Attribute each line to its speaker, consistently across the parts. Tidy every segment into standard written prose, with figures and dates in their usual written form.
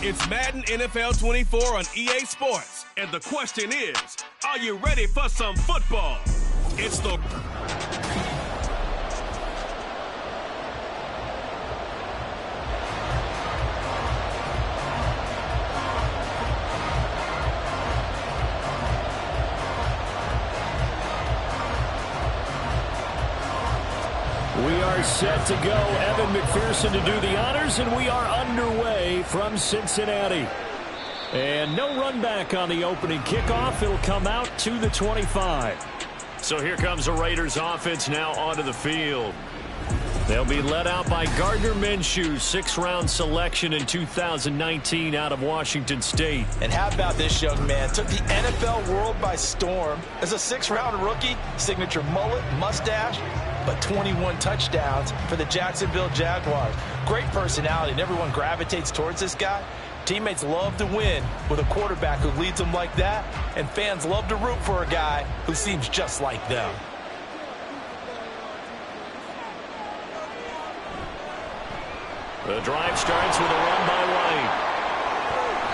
Speaker 1: It's Madden NFL 24 on EA Sports. And the question is, are you ready for some football? It's the...
Speaker 2: We are set to go. Evan McPherson to do the honors, and we are underway from Cincinnati. And no run back on the opening kickoff. It'll come out to the 25. So here comes the Raiders offense now onto the field. They'll be led out by Gardner Minshew, sixth-round selection in 2019 out of Washington State.
Speaker 3: And how about this young man? Took the NFL world by storm. As a sixth-round rookie, signature mullet, mustache, but 21 touchdowns for the Jacksonville Jaguars. Great personality, and everyone gravitates towards this guy. Teammates love to win with a quarterback who leads them like that, and fans love to root for a guy who seems just like them.
Speaker 2: The drive starts with a run by White.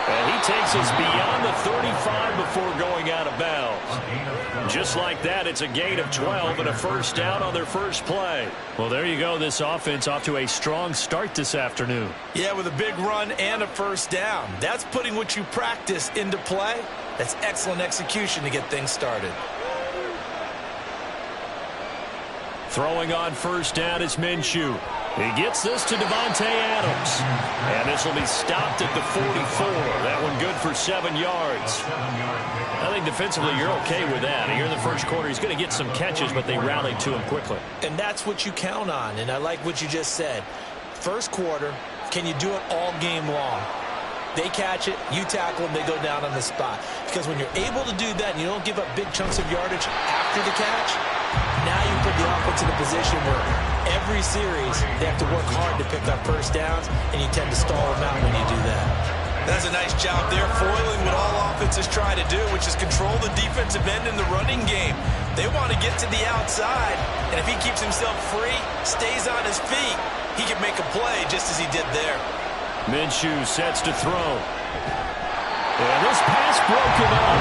Speaker 2: And he takes us beyond the 35 before going out of bounds. Just like that, it's a gain of 12 and a first down on their first play. Well, there you go. This offense off to a strong start this afternoon.
Speaker 3: Yeah, with a big run and a first down. That's putting what you practice into play. That's excellent execution to get things started.
Speaker 2: Throwing on first down is Minshew. He gets this to Devontae Adams. And this will be stopped at the 44. That one good for 7 yards. I think defensively you're okay with that. Here in the first quarter, he's going to get some catches, but they rallied to him quickly.
Speaker 3: And that's what you count on, and I like what you just said. First quarter, can you do it all game long? They catch it, you tackle them, they go down on the spot. Because when you're able to do that and you don't give up big chunks of yardage after the catch, now you put the offense in a position where every series they have to work hard to pick up first downs, and you tend to stall them out when you do that. That's a nice job there, foiling what all offenses try to do, which is control the defensive end in the running game. They want to get to the outside, and if he keeps himself free, stays on his feet, he can make a play just as he did there.
Speaker 2: Minshew sets to throw. And this pass broken up.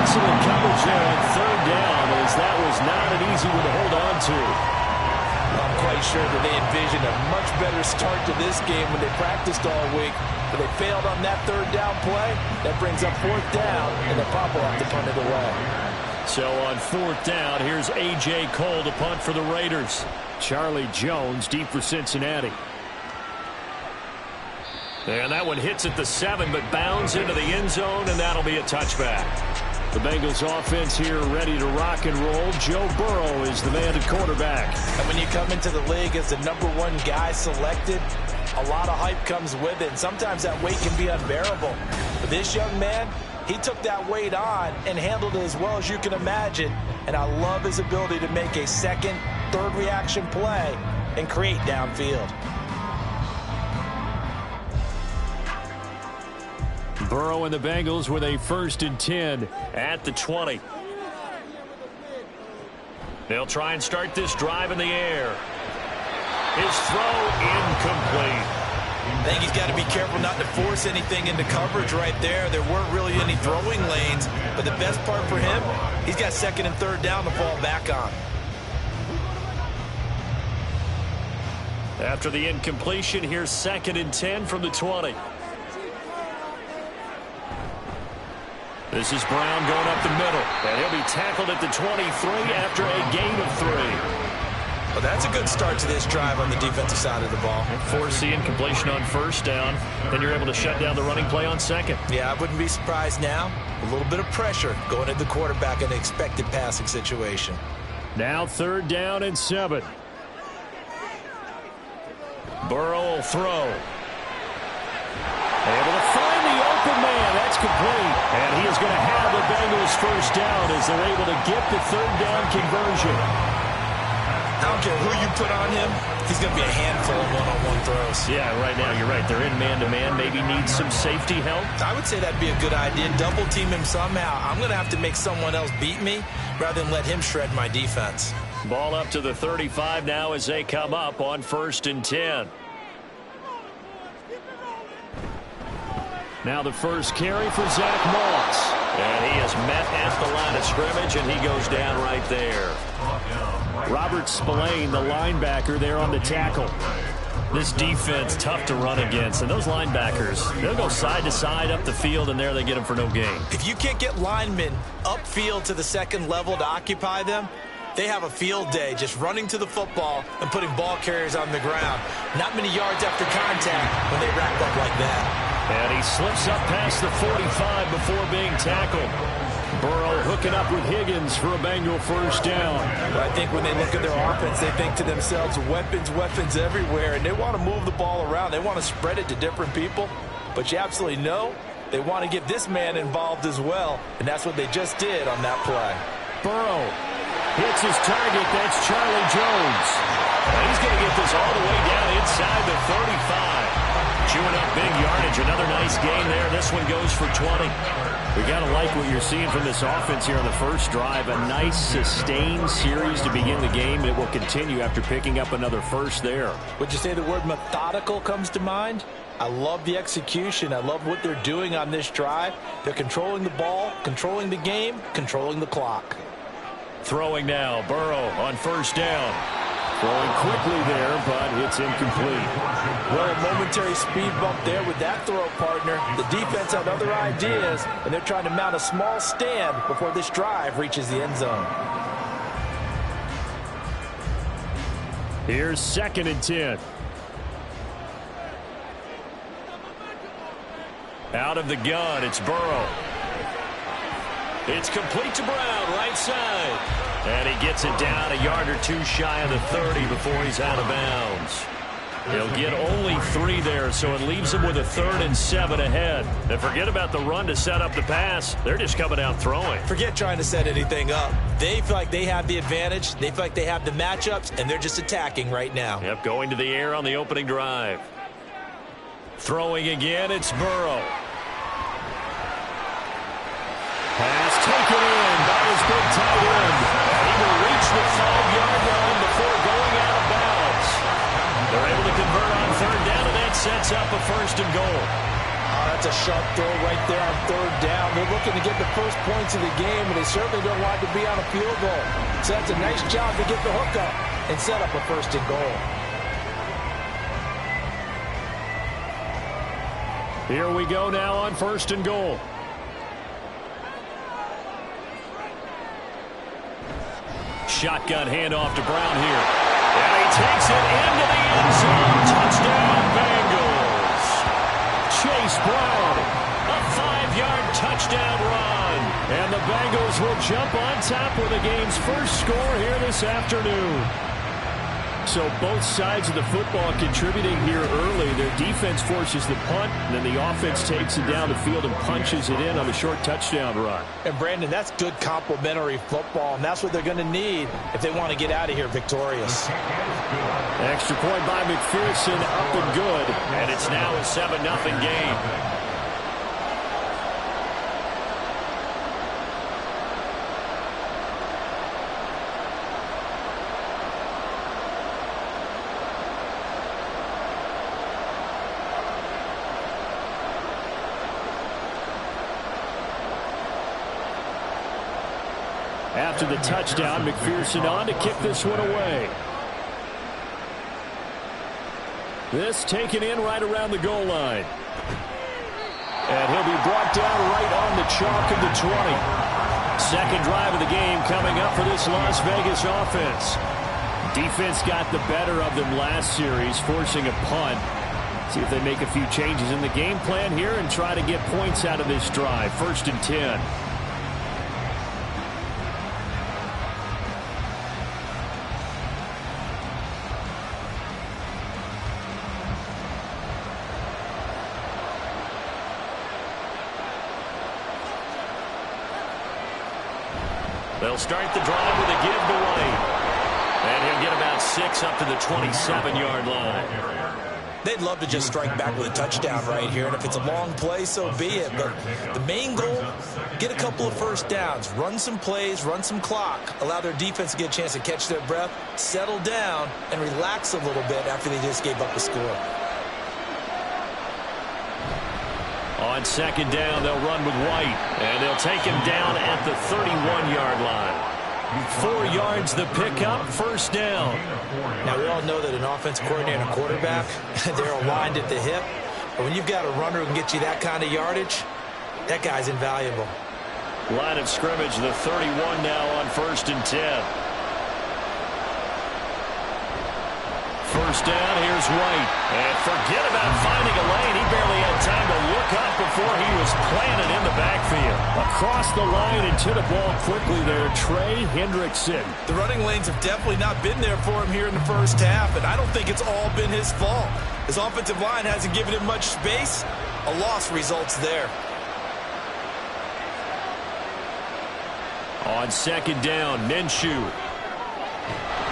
Speaker 2: Excellent coverage there on third down, as that was not an easy one to hold on to.
Speaker 3: I'm quite sure that they envisioned a much better start to this game when they practiced all week, but they failed on that third down play. That brings up fourth down, and the Pop will have to punt it away.
Speaker 2: So on fourth down, here's A.J. Cole to punt for the Raiders. Charlie Jones deep for Cincinnati. And that one hits at the 7, but bounds into the end zone, and that'll be a touchback. The Bengals offense here ready to rock and roll. Joe Burrow is the man at quarterback.
Speaker 3: And when you come into the league as the #1 guy selected, a lot of hype comes with it, and sometimes that weight can be unbearable. But this young man, he took that weight on and handled it as well as you can imagine. And I love his ability to make a second, third reaction play and create downfield.
Speaker 2: Burrow and the Bengals with a 1st and 10 at the 20. They'll try and start this drive in the air. His throw incomplete.
Speaker 3: I think he's got to be careful not to force anything into coverage right there. There weren't really any throwing lanes, but the best part for him, he's got 2nd and 3rd down to fall back on.
Speaker 2: After the incompletion, here's 2nd and 10 from the 20. This is Brown going up the middle, and he'll be tackled at the 23 after a gain of 3.
Speaker 3: Well, that's a good start to this drive on the defensive side of the ball.
Speaker 2: Force the incompletion on first down, then you're able to shut down the running play on 2nd.
Speaker 3: Yeah, I wouldn't be surprised now. A little bit of pressure going at the quarterback in an expected passing situation.
Speaker 2: Now 3rd down and 7. Burrow will throw. Able to find the open man. That's complete. And he is going to have the Bengals first down as they're able to get the 3rd down conversion.
Speaker 3: I don't care who you put on him, he's going to be a handful of one-on-one throws.
Speaker 2: Yeah, right now you're right. They're in man-to-man. Maybe need some safety help.
Speaker 3: I would say that'd be a good idea. Double team him somehow. I'm going to have to make someone else beat me rather than let him shred my defense.
Speaker 2: Ball up to the 35 now as they come up on 1st and 10. Now the first carry for Zach Moss.
Speaker 4: And he is met at the line of scrimmage, and he goes down right there.
Speaker 2: Robert Spillane, the linebacker, there on the tackle.
Speaker 5: This defense, tough to run against. And those linebackers, they'll go side to side up the field, and there they get them for no gain.
Speaker 3: If you can't get linemen upfield to the second level to occupy them, they have a field day just running to the football and putting ball carriers on the ground. Not many yards after contact when they rack up like that.
Speaker 2: And he slips up past the 45 before being tackled. Burrow hooking up with Higgins for a Bengal first down.
Speaker 3: I think when they look at their offense, they think to themselves, weapons, weapons everywhere, and they want to move the ball around. They want to spread it to different people, but you absolutely know they want to get this man involved as well, and that's what they just did on that play.
Speaker 2: Burrow hits his target. That's Charlie Jones.
Speaker 5: And he's going to get this all the way down inside the 35. Chewing up big yardage. Another nice gain there. This one goes for 20.
Speaker 2: We got to like what you're seeing from this offense here on the first drive. A nice, sustained series to begin the game. It will continue after picking up another first there.
Speaker 3: Would you say the word methodical comes to mind? I love the execution. I love what they're doing on this drive. They're controlling the ball, controlling the game, controlling the clock.
Speaker 5: Throwing now. Burrow on first down.
Speaker 2: Throwing quickly there, but it's incomplete.
Speaker 3: Well, a momentary speed bump there with that throw, partner. The defense had other ideas, and they're trying to mount a small stand before this drive reaches the end zone.
Speaker 2: Here's 2nd and 10.
Speaker 5: Out of the gun, it's Burrow. It's complete to Brown, right side. And he gets it down a yard or two shy of the 30 before he's out of bounds. He'll get only 3 there, so it leaves him with a 3rd and 7 ahead. And forget about the run to set up the pass. They're just coming out throwing.
Speaker 3: Forget trying to set anything up. They feel like they have the advantage. They feel like they have the matchups, and they're just attacking right now.
Speaker 5: Yep, going to the air on the opening drive. Throwing again, it's Burrow.
Speaker 2: Pass taken in by his big tight end.
Speaker 5: He will reach the 5-yard line before going out of bounds. They're able to convert on 3rd down, and that sets up a 1st and goal.
Speaker 3: Oh, that's a sharp throw right there on 3rd down. They're looking to get the first points of the game, and they certainly don't want to be on a field goal. So that's a nice job to get the hook up and set up a 1st and goal.
Speaker 2: Here we go now on 1st and goal.
Speaker 5: Shotgun handoff to Brown here. And he takes it into the end zone. Touchdown, Bengals.
Speaker 2: Chase Brown.
Speaker 5: A 5-yard touchdown run.
Speaker 2: And the Bengals will jump on top with the game's first score here this afternoon. So both sides of the football contributing here early. Their defense forces the punt, and then the offense takes it down the field and punches it in on the short touchdown run.
Speaker 3: And, Brandon, that's good complementary football, and that's what they're going to need if they want to get out of here victorious.
Speaker 2: Extra point by McPherson, up and good.
Speaker 5: And it's now a 7-0 game.
Speaker 2: After the touchdown, McPherson on to kick this one away. This taken in right around the goal line. And he'll be brought down right on the chalk of the 20. Second drive of the game coming up for this Las Vegas offense. Defense got the better of them last series, forcing a punt. See if they make a few changes in the game plan here and try to get points out of this drive. 1st and 10.
Speaker 5: They'll start the drive with a give to White. And he'll get about 6 up to the 27-yard line.
Speaker 3: They'd love to just strike back with a touchdown right here, and if it's a long play, so be it. But the main goal, get a couple of first downs, run some plays, run some clock, allow their defense to get a chance to catch their breath, settle down, and relax a little bit after they just gave up the score.
Speaker 5: On second down, they'll run with White, and they'll take him down at the 31-yard line. 4 yards the pickup, first down.
Speaker 3: Now, we all know that an offensive coordinator and a quarterback, they're aligned at the hip. But when you've got a runner who can get you that kind of yardage, that guy's invaluable.
Speaker 5: Line of scrimmage, the 31 now on 1st and 10. First down, here's White. And forget about finding a lane. He barely had time to look up before he was planted in the backfield.
Speaker 2: Across the line and to the ball quickly there, Trey Hendrickson.
Speaker 3: The running lanes have definitely not been there for him here in the first half, and I don't think it's all been his fault. His offensive line hasn't given him much space. A loss results there.
Speaker 5: On second down, Minshew.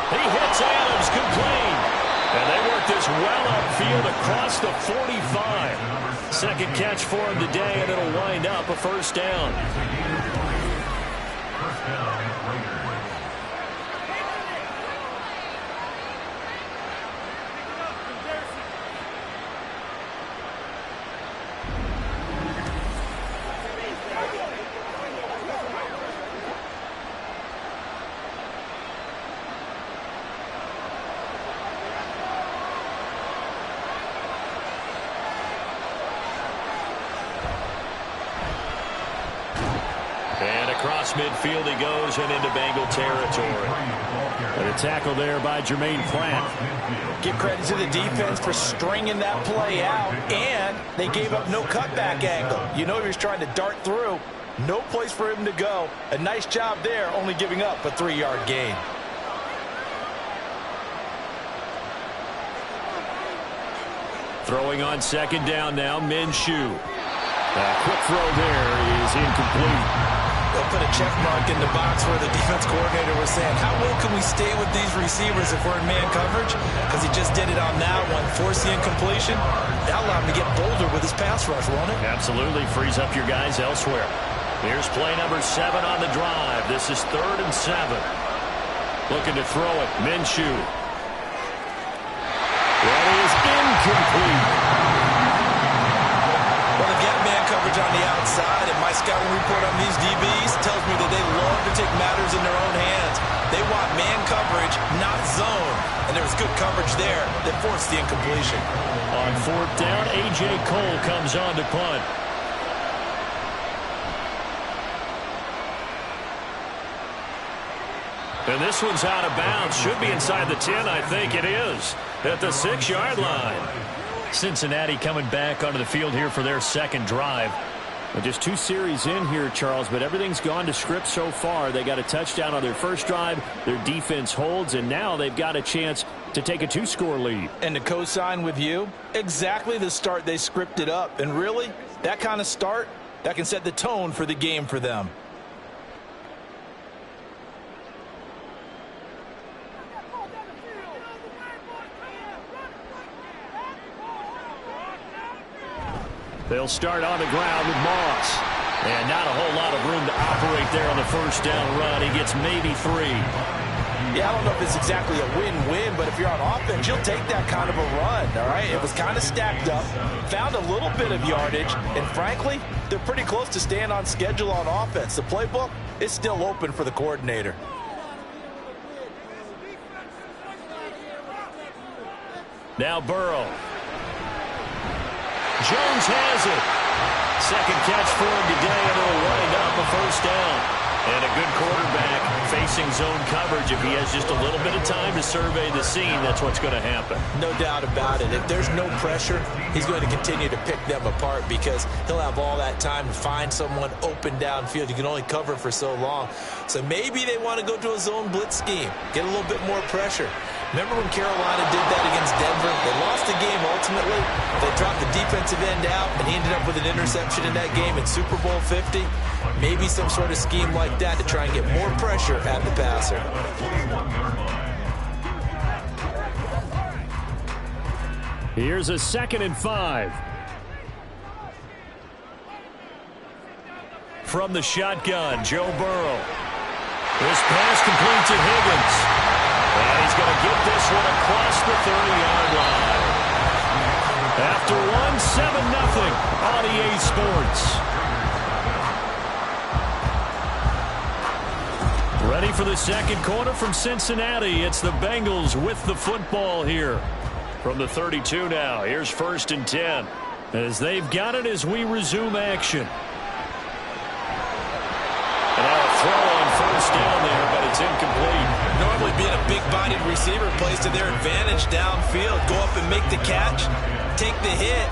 Speaker 5: He hits Adams, complete. And they work this well upfield across the 45. Second catch for him today, and it'll wind up a first down. Across midfield he goes and into Bengal territory.
Speaker 2: And a tackle there by Jermaine Pratt.
Speaker 3: Give credit to the defense for stringing that play out, and they gave up no cutback angle. You know he was trying to dart through. No place for him to go. A nice job there, only giving up a 3-yard gain.
Speaker 5: Throwing on second down now, Minshew. A quick throw there is incomplete.
Speaker 3: They'll put a check mark in the box where the defense coordinator was saying, how well can we stay with these receivers if we're in man coverage? Because he just did it on that one, force the incompletion. That allowed him to get bolder with his pass rush, won't it?
Speaker 5: Absolutely, frees up your guys elsewhere. Here's play number 7 on the drive. This is 3rd and 7. Looking to throw it, Minshew. That is incomplete.
Speaker 3: Well, they've got man coverage on the outside, and my scouting report on these DBs tells me that they love to take matters in their own hands. They want man coverage, not zone. And there was good coverage there that forced the incompletion.
Speaker 5: On 4th down, A.J. Cole comes on to punt. And this one's out of bounds. Should be inside the 10, I think it is. At the 6-yard line. Cincinnati coming back onto the field here for their second drive.
Speaker 2: Well, just 2 series in here, Charles, but everything's gone to script so far. They got a touchdown on their first drive. Their defense holds, and now they've got a chance to take a 2-score lead.
Speaker 3: And to co-sign with you, exactly the start they scripted up. And really, that kind of start, that can set the tone for the game for them.
Speaker 5: They'll start on the ground with Moss. And not a whole lot of room to operate there on the first down run. He gets maybe 3.
Speaker 3: Yeah, I don't know if it's exactly a win-win, but if you're on offense, you'll take that kind of a run, all right? It was kind of stacked up, found a little bit of yardage, and frankly, they're pretty close to staying on schedule on offense. The playbook is still open for the coordinator.
Speaker 5: Now Burrow. Jones has it. Second catch for him today, and it'll wind up a first down. And a good quarterback facing zone coverage. If he has just a little bit of time to survey the scene, that's what's going to happen.
Speaker 3: No doubt about it. If there's no pressure, he's going to continue to pick them apart because he'll have all that time to find someone open downfield. You can only cover for so long. So maybe they want to go to a zone blitz scheme, get a little bit more pressure. Remember when Carolina did that against Denver? They lost the game ultimately. They dropped the defensive end out, and he ended up with an interception in that game in Super Bowl 50. Maybe some sort of scheme like that to try and get more pressure at the passer.
Speaker 2: Here's a 2nd and 5.
Speaker 5: From the shotgun, Joe Burrow. This pass complete to Higgins. And he's going to get this one across the 30-yard line. After one, 7-0 on EA
Speaker 2: Sports. Ready for the second quarter from Cincinnati. It's the Bengals with the football here. From the 32 now, here's 1st and 10. As they've got it as we resume action. And now a throw on 1st down there, but it's incomplete.
Speaker 3: Normally being a big-bodied receiver plays to their advantage downfield. Go up and make the catch, take the hit,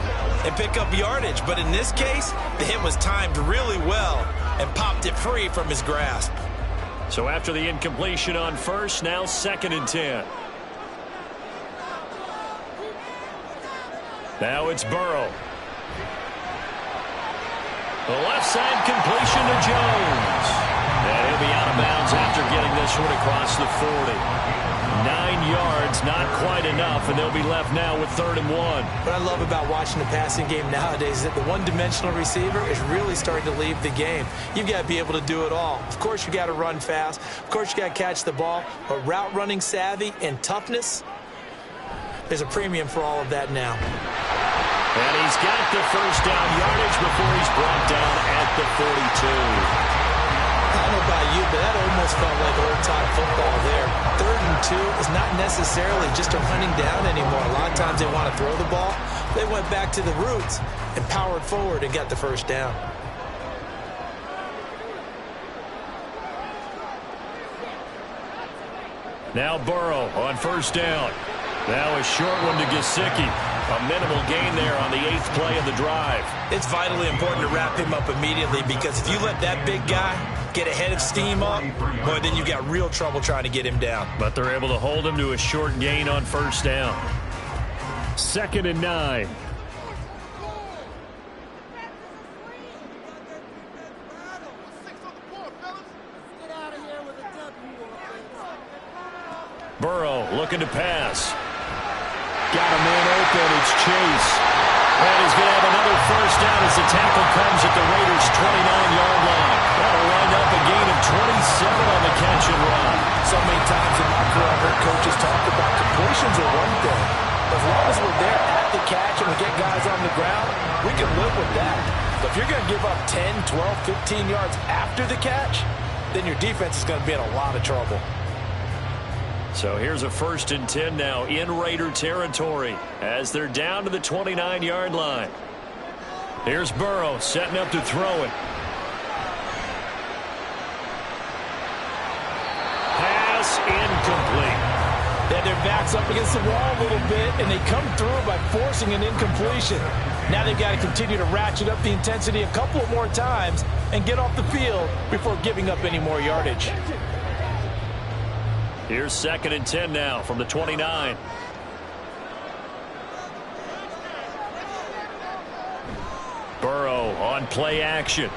Speaker 3: and pick up yardage. But in this case, the hit was timed really well and popped it free from his grasp.
Speaker 2: So after the incompletion on 1st, now 2nd and 10. Now it's Burrow. The left side completion to Jones. And he'll be out of bounds after getting this one across the 40. 9 yards, not quite enough, and they'll be left now with 3rd and 1.
Speaker 3: What I love about watching the passing game nowadays is that the one-dimensional receiver is really starting to leave the game. You've got to be able to do it all. Of course, you got to run fast. Of course, you got to catch the ball. But route running savvy and toughness, there's a premium for all of that now.
Speaker 2: And he's got the 1st down yardage before he's brought down at the 42.
Speaker 3: I don't know about you, but that almost felt like old-time football there. 3rd and 2 is not necessarily just a running down anymore. A lot of times they want to throw the ball. They went back to the roots and powered forward and got the 1st down.
Speaker 2: Now Burrow on 1st down. Now a short one to Gesicki. A minimal gain there on the 8th play of the drive.
Speaker 3: It's vitally important to wrap him up immediately because if you let that big guy get ahead of steam up, boy, then you've got real trouble trying to get him down.
Speaker 2: But they're able to hold him to a short gain on 1st down. 2nd and 9. Burrow looking to pass. Got a man open. It's Chase. And he's going to have another 1st down as the tackle comes at the Raiders' 29-yard line. That'll wind up a gain of 27 on the catch and run.
Speaker 3: So many times in my career, I've heard coaches talk about completions are one thing. As long as we're there at the catch and we get guys on the ground, we can live with that. But if you're going to give up 10, 12, 15 yards after the catch, then your defense is going to be in a lot of trouble.
Speaker 2: So here's a 1st and 10 now in Raider territory as they're down to the 29-yard line. Here's Burrow setting up to throw it. Pass incomplete.
Speaker 3: They had their backs up against the wall a little bit, and they come through by forcing an incompletion. Now they've got to continue to ratchet up the intensity a couple more times and get off the field before giving up any more yardage.
Speaker 2: Here's 2nd and 10 now from the 29. Burrow on play action.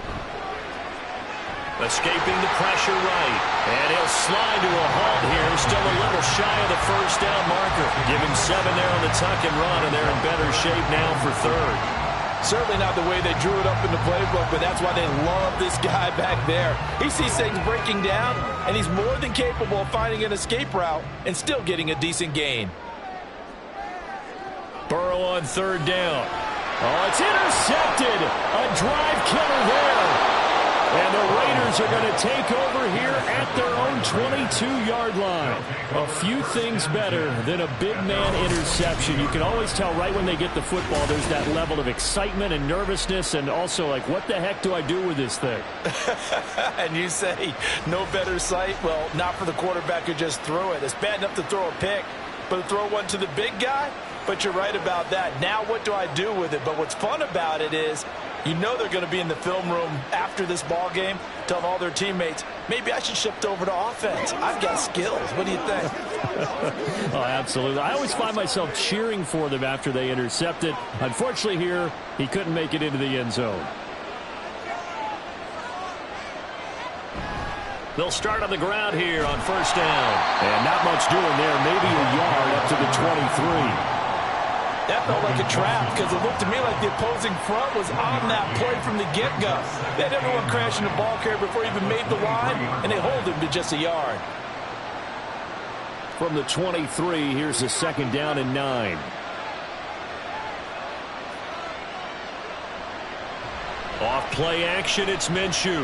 Speaker 2: Escaping the pressure right. And he'll slide to a halt here. Still a little shy of the 1st down marker. Give him 7 there on the tuck and run, and they're in better shape now for 3rd.
Speaker 3: Certainly not the way they drew it up in the playbook, but that's why they love this guy back there. He sees things breaking down, and he's more than capable of finding an escape route and still getting a decent gain.
Speaker 2: Burrow on 3rd down. Oh, it's intercepted. A drive killer there. And the Raiders are going to take over here at their own 22-yard line. A few things better than a big man interception. You can always tell right when they get the football, there's that level of excitement and nervousness, and also like, what the heck do I do with this thing?
Speaker 3: And you say, no better sight? Well, not for the quarterback who just threw it. It's bad enough to throw a pick, but to throw one to the big guy? But you're right about that. Now what do I do with it? But what's fun about it is, you know they're going to be in the film room after this ball game telling all their teammates, maybe I should shift over to offense. I've got skills. What do you think?
Speaker 2: Oh, absolutely. I always find myself cheering for them after they intercept it. Unfortunately here, he couldn't make it into the end zone. They'll start on the ground here on 1st down. And not much doing there. Maybe a yard up to the 23.
Speaker 3: That felt like a trap because it looked to me like the opposing front was on that play from the get-go. They had everyone crashing the ball carrier before he even made the line, and they hold him to just a yard.
Speaker 2: From the 23, here's a 2nd down and 9.
Speaker 5: Off play action, it's Minshew.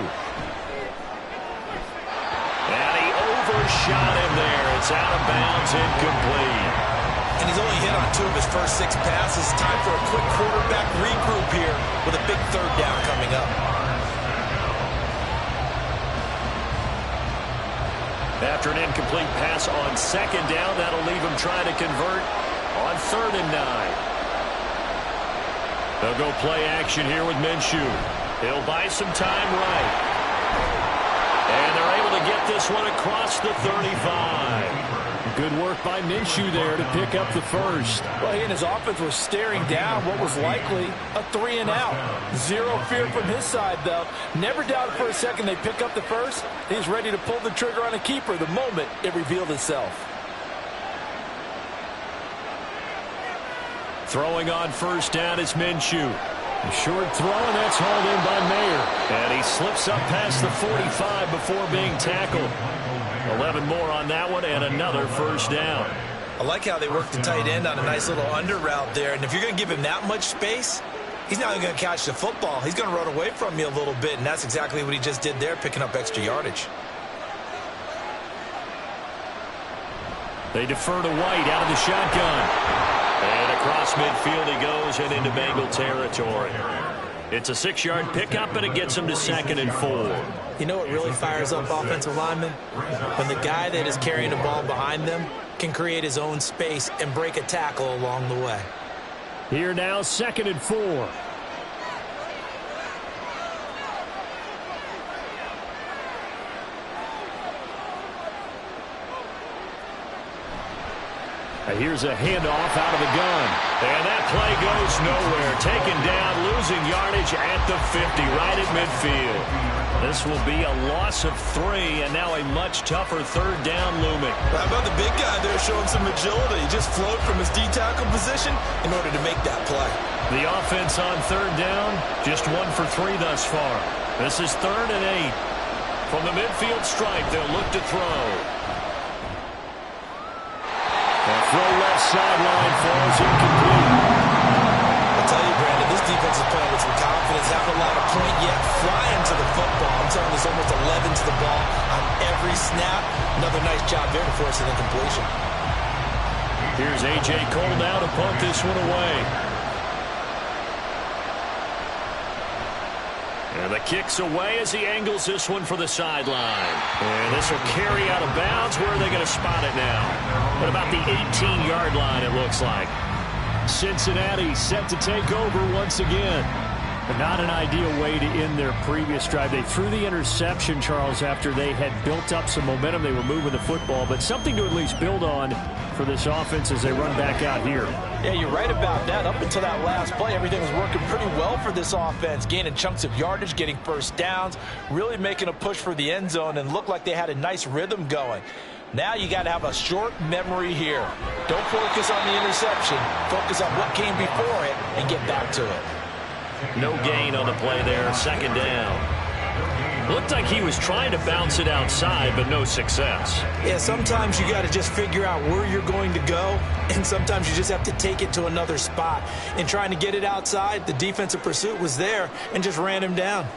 Speaker 5: And he overshot him there. It's out of bounds, incomplete.
Speaker 3: And he's only hit on 2 of his first 6 passes. Time for a quick quarterback regroup here with a big 3rd down coming up.
Speaker 5: After an incomplete pass on 2nd down, that'll leave him trying to convert on 3rd and 9. They'll go play action here with Minshew. He'll buy some time right. And they're able to get this one across the 35.
Speaker 2: Good work by Minshew there to pick up the first.
Speaker 6: Well, he and his offense were staring down what was likely a 3 and out. Zero fear from his side, though. Never doubted for a second they pick up the first. He's ready to pull the trigger on a keeper the moment it revealed itself.
Speaker 5: Throwing on 1st down is Minshew.
Speaker 2: A short throw, and that's hauled in by Mayer.
Speaker 5: And he slips up past the 45 before being tackled. 11 more on that one, and another 1st down.
Speaker 3: I like how they work the tight end on a nice little under route there. And if you're going to give him that much space, he's not even going to catch the football. He's going to run away from you a little bit, and that's exactly what he just did there, picking up extra yardage.
Speaker 5: They defer to White out of the shotgun. And across midfield he goes and into Bengal territory. It's a 6-yard pickup, and it gets him to 2nd and 4.
Speaker 3: You know what really fires up offensive linemen? When the guy that is carrying the ball behind them can create his own space and break a tackle along the way.
Speaker 2: Here now, 2nd and 4. Here's a handoff out of the gun.
Speaker 5: And that play goes nowhere. Taken down, losing yardage at the 50, right at midfield. This will be a loss of 3, and now a much tougher 3rd down looming.
Speaker 3: How about the big guy there showing some agility? He just flowed from his D-tackle position in order to make that play.
Speaker 5: The offense on 3rd down, just 1 for 3 thus far. This is 3rd and 8. From the midfield stripe, they'll look to throw.
Speaker 2: That throw left sideline falls incomplete.
Speaker 3: I'll tell you, Brandon, this defense is playing with some confidence, haven't allowed a point yet, flying to the football. I'm telling you, there's almost 11 to the ball on every snap. Another nice job there to force an incompletion.
Speaker 5: Here's A.J. Cole now to punt this one away. And the kick's away as he angles this one for the sideline. And this will carry out of bounds. Where are they going to spot it now? At about the 18-yard line, it looks like.
Speaker 2: Cincinnati set to take over once again. But not an ideal way to end their previous drive. They threw the interception, Charles, after they had built up some momentum. They were moving the football, but something to at least build on for this offense as they run back out here.
Speaker 6: Yeah, you're right about that. Up until that last play, everything was working pretty well for this offense, gaining chunks of yardage, getting 1st downs, really making a push for the end zone, and looked like they had a nice rhythm going. Now you got to have a short memory here. Don't focus on the interception. Focus on what came before it and get back to it.
Speaker 5: No gain on the play there, 2nd down. Looked like he was trying to bounce it outside, but no success.
Speaker 3: Yeah, sometimes you got to just figure out where you're going to go, and sometimes you just have to take it to another spot. In trying to get it outside, the defensive pursuit was there and just ran him down.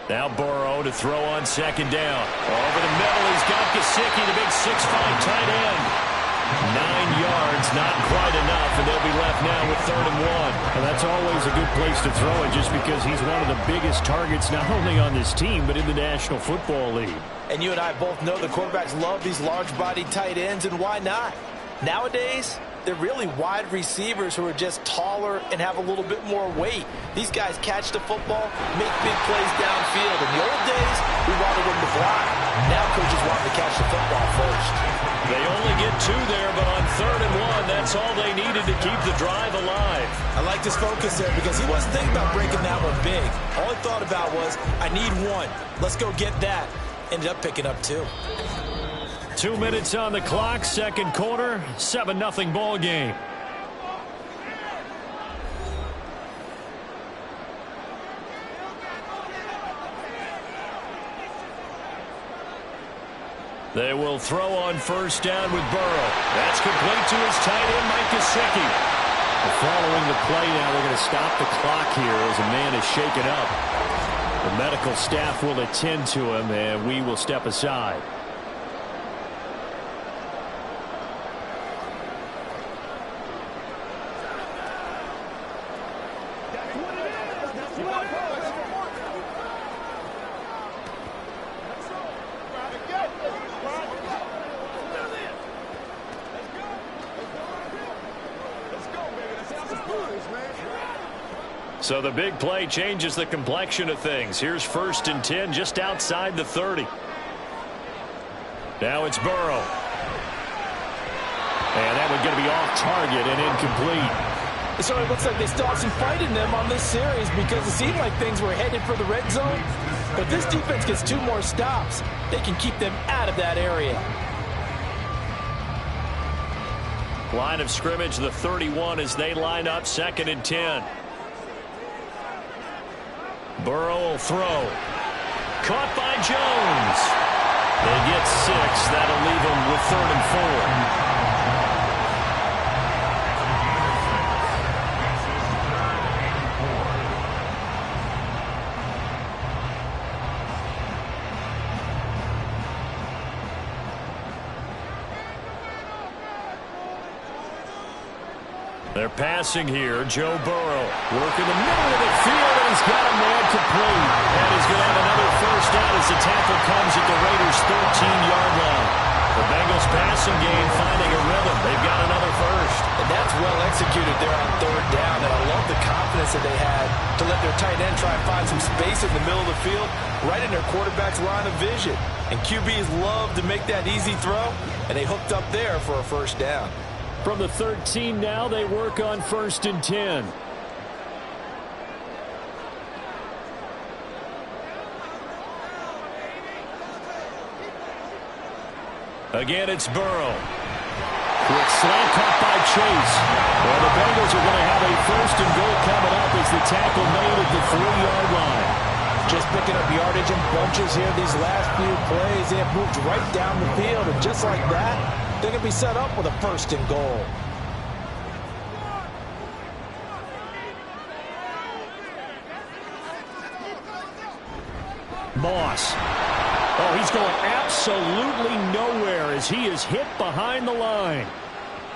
Speaker 5: Now Burrow to throw on 2nd down. Over the middle, he's got Gesicki, the big 6'5" tight end. 9 yards, not quite enough, and they'll be left now with 3rd and 1.
Speaker 2: And that's always a good place to throw it, just because he's one of the biggest targets not only on this team, but in the National Football League.
Speaker 6: And you and I both know the quarterbacks love these large-bodied tight ends, and why not? Nowadays, they're really wide receivers who are just taller and have a little bit more weight. These guys catch the football, make big plays downfield. In the old days, we wanted them to block. Now coaches want them to catch the football first.
Speaker 5: They only get 2 there, but on 3rd and 1, that's all they needed to keep the drive alive.
Speaker 3: I like this focus there because he wasn't thinking about breaking that one big. All he thought about was, I need 1. Let's go get that. Ended up picking up 2.
Speaker 2: 2 minutes on the clock, 2nd quarter, 7-0 ball game.
Speaker 5: They will throw on first down with Burrow. That's complete to his tight end, Mike Gesicki.
Speaker 2: Following the play now, they're going to stop the clock here as a man is shaken up. The medical staff will attend to him, and we will step aside.
Speaker 5: So the big play changes the complexion of things. Here's 1st and 10 just outside the 30. Now it's Burrow. And that one's going to be off target and incomplete.
Speaker 6: So it looks like they still have some fight in them on this series because it seemed like things were headed for the red zone. But this defense gets 2 more stops. They can keep them out of that area.
Speaker 5: Line of scrimmage, the 31 as they line up 2nd and 10. Burrow will throw. Caught by Jones. They get 6. That'll leave them with 3rd and 4. They're passing here. Joe Burrow working the middle of the field, and he's got a man complete. And he's going to have another first down as the tackle comes at the Raiders' 13-yard line. The Bengals passing game finding a rhythm. They've got another first.
Speaker 6: And that's well executed there on 3rd down. And I love the confidence that they had to let their tight end try and find some space in the middle of the field, right in their quarterback's line of vision. And QBs love to make that easy throw, and they hooked up there for a first down.
Speaker 2: From the 13 now, they work on 1st and 10.
Speaker 5: Again, it's Burrow.
Speaker 2: Quick slant caught by Chase. Well, the Bengals are going to have a 1st and goal coming up as the tackle made at the 3-yard line.
Speaker 6: Just picking up yardage in bunches here these last few plays. They have moved right down the field, and just like that, they're going to be set up with a 1st and goal.
Speaker 2: Moss. Oh, he's going absolutely nowhere as he is hit behind the line.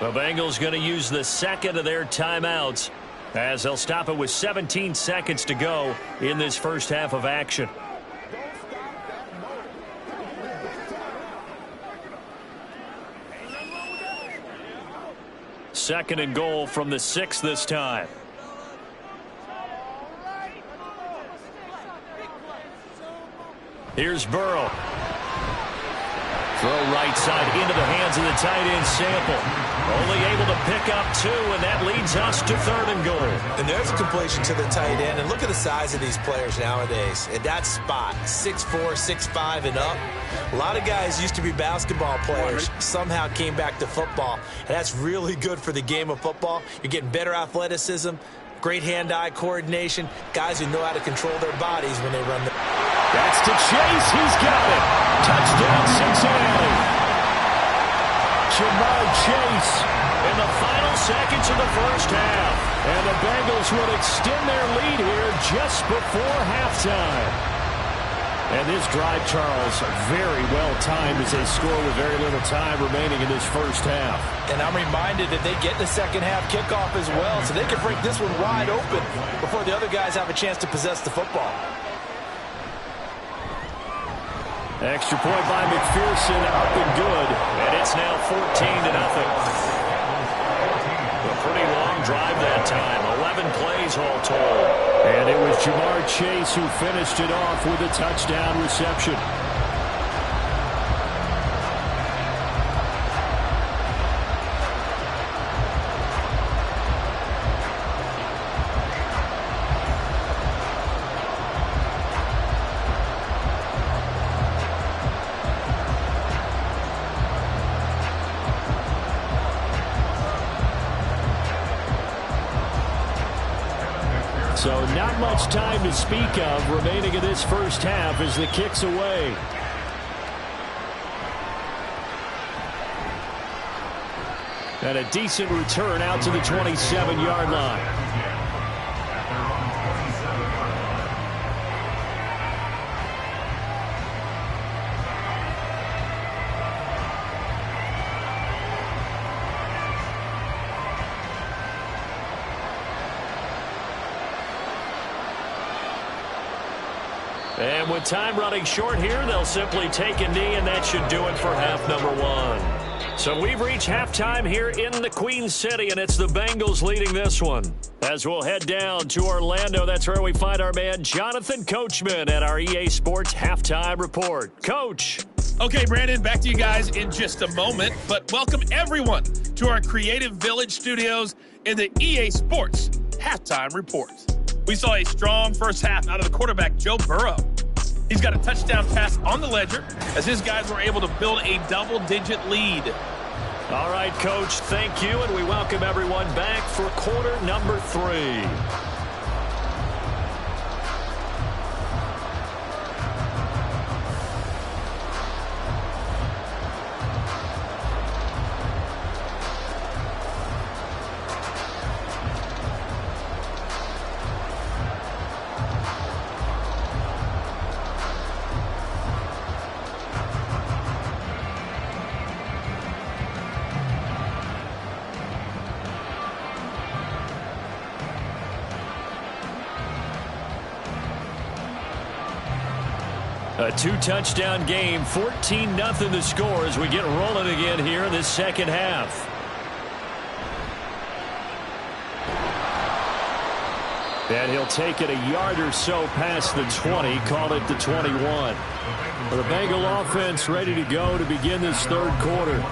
Speaker 5: The Bengals going to use the 2nd of their timeouts as they'll stop it with 17 seconds to go in this first half of action. Second and goal from the 6 this time. Here's Burrow. Throw right side into the hands of the tight end Sample. Only able to pick up 2, and that leads us to 3rd and goal.
Speaker 6: And there's a completion to the tight end. And look at the size of these players nowadays. At that spot, 6'4", 6'5", and up. A lot of guys used to be basketball players, somehow came back to football. And that's really good for the game of football. You're getting better athleticism, great hand-eye coordination, guys who know how to control their bodies when they run the...
Speaker 2: That's to Chase. He's got it. Touchdown, Cincinnati. Jamar Chase
Speaker 5: in the final seconds of the first half.
Speaker 2: And the Bengals will extend their lead here just before halftime. And this drive, Charles, very well timed as they score with very little time remaining in this first half.
Speaker 6: And I'm reminded that they get the second half kickoff as well, so they can break this one wide open before the other guys have a chance to possess the football.
Speaker 2: Extra point by McPherson, up and good.
Speaker 5: And it's now 14-0. A pretty long drive that time. 11 plays all told.
Speaker 2: And it was Jamar Chase who finished it off with a touchdown reception. So not much time to speak of remaining in this first half as the kick's away. And a decent return out to the 27-yard line.
Speaker 5: And with time running short here, they'll simply take a knee, and that should do it for half number one. So we've reached halftime here in the Queen City, and it's the Bengals leading this one. As we'll head down to Orlando, that's where we find our man Jonathan Coachman at our EA Sports Halftime Report. Coach.
Speaker 7: Okay, Brandon, back to you guys in just a moment, but welcome everyone to our Creative Village studios in the EA Sports Halftime Report. We saw a strong first half out of the quarterback, Joe Burrow. He's got a touchdown pass on the ledger as his guys were able to build a double-digit lead.
Speaker 5: All right, Coach, thank you, and we welcome everyone back for quarter number 3. A 2-touchdown game, 14-0 the score as we get rolling again here in this second half. And he'll take it a yard or so past the 20, call it the 21. The Bengal offense ready to go to begin this third quarter.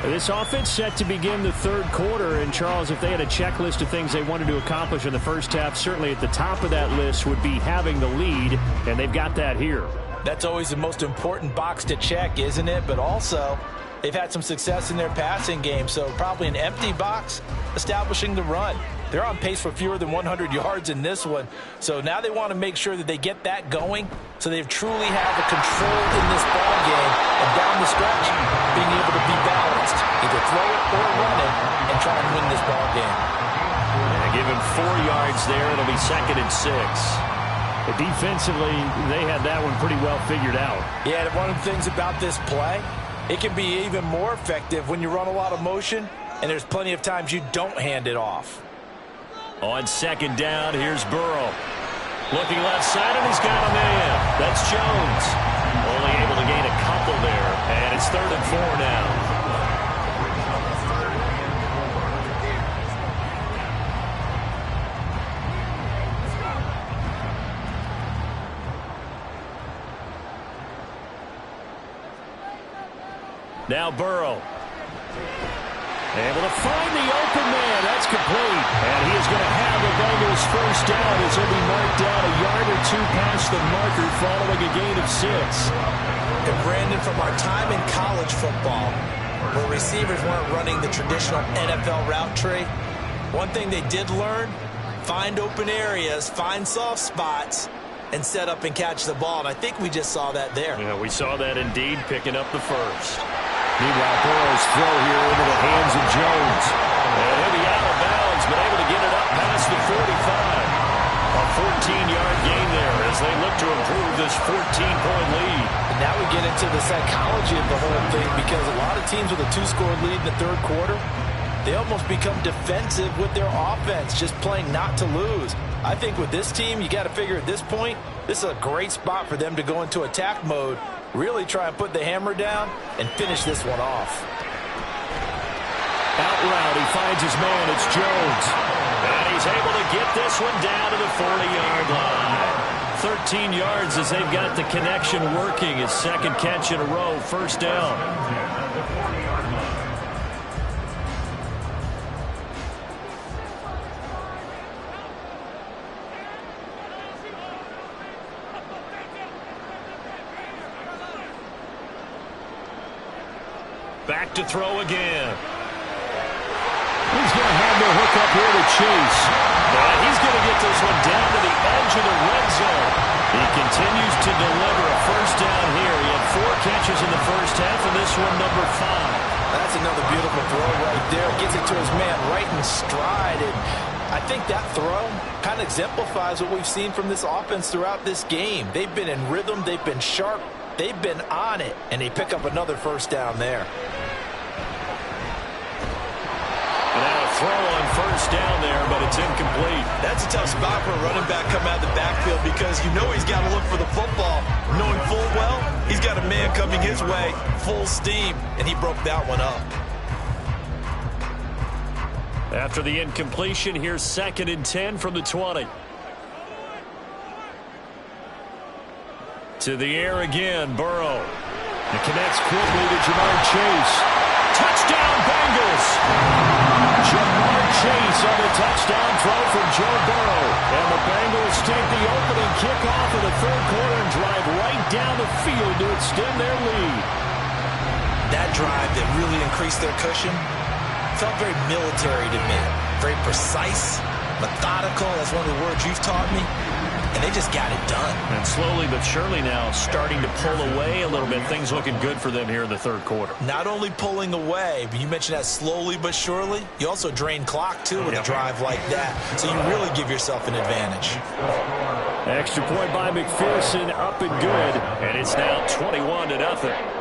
Speaker 5: This offense set to begin the third quarter, and Charles, if they had a checklist of things they wanted to accomplish in the first half, certainly at the top of that list would be having the lead, and they've got that here.
Speaker 6: That's always the most important box to check, isn't it? But also, they've had some success in their passing game, so probably an empty box establishing the run. They're on pace for fewer than 100 yards in this one, so now they want to make sure that they get that going so they truly have a control in this ball game, and down the stretch, being able to be balanced, either throw it or run it, and try and win this ball game.
Speaker 5: Yeah, give him 4 yards there. It'll be 2nd and 6.
Speaker 2: Defensively, they had that one pretty well figured out.
Speaker 6: Yeah, and one of the things about this play, it can be even more effective when you run a lot of motion, and there's plenty of times you don't hand it off.
Speaker 5: On 2nd down, here's Burrow. Looking left side, and he's got a man. That's Jones. Only able to gain a couple there, and it's 3rd and 4 now. Now Burrow. Able to find the open man. That's complete. And he is going to have the Bengals first down as he'll be marked down a yard or 2 past the marker following a gain of 6.
Speaker 6: And Brandon, from our time in college football, where receivers weren't running the traditional NFL route tree, one thing they did learn, find open areas, find soft spots, and set up and catch the ball. And I think we just saw that there.
Speaker 5: Yeah, we saw that indeed, picking up the first.
Speaker 2: Meanwhile, Burrow's throw here into the hands of Jones.
Speaker 5: And he'll be out of bounds, but able to get it up past the 45. A 14-yard gain there as they look to improve this 14-point lead.
Speaker 6: And now we get into the psychology of the whole thing, because a lot of teams with a 2-score lead in the third quarter, they almost become defensive with their offense, just playing not to lose. I think with this team, you got to figure at this point, this is a great spot for them to go into attack mode, really try and put the hammer down and finish this one off.
Speaker 2: Out route, he finds his man. It's Jones.
Speaker 5: And he's able to get this one down to the 40-yard line. 13 yards as they've got the connection working. His 2nd catch in a row, first down. Back to throw again.
Speaker 2: He's going to have the hook up here to Chase.
Speaker 5: And he's going to get this one down to the edge of the red zone. He continues to deliver a first down here. He had 4 catches in the first half, and this one number 5.
Speaker 6: That's another beautiful throw right there. Gets it to his man right in stride. And I think that throw kind of exemplifies what we've seen from this offense throughout this game. They've been in rhythm. They've been sharp. They've been on it. And they pick up another first down there.
Speaker 5: Now a throw on first down there, but it's incomplete.
Speaker 6: That's a tough spot for a running back coming out of the backfield because you know he's got to look for the football, knowing full well he's got a man coming his way, full steam, and he broke that one up.
Speaker 5: After the incompletion, here's 2nd and 10 from the 20. To the air again, Burrow.
Speaker 2: It connects quickly to Jamar Chase.
Speaker 5: Touchdown, Bengals!
Speaker 2: Jamar Chase on the touchdown throw from Joe Burrow. And the Bengals take the opening kickoff of the third quarter and drive right down the field to extend their lead.
Speaker 6: That drive that really increased their cushion felt very military to me. Very precise, methodical. That's one of the words you've taught me. And they just got it done.
Speaker 5: And slowly but surely now starting to pull away a little bit. Things looking good for them here in the third quarter.
Speaker 6: Not only pulling away, but you mentioned that slowly but surely. You also drain clock, too, with a drive like that. So you really give yourself an advantage.
Speaker 2: Extra point by McPherson, up and good.
Speaker 5: And it's now 21-0.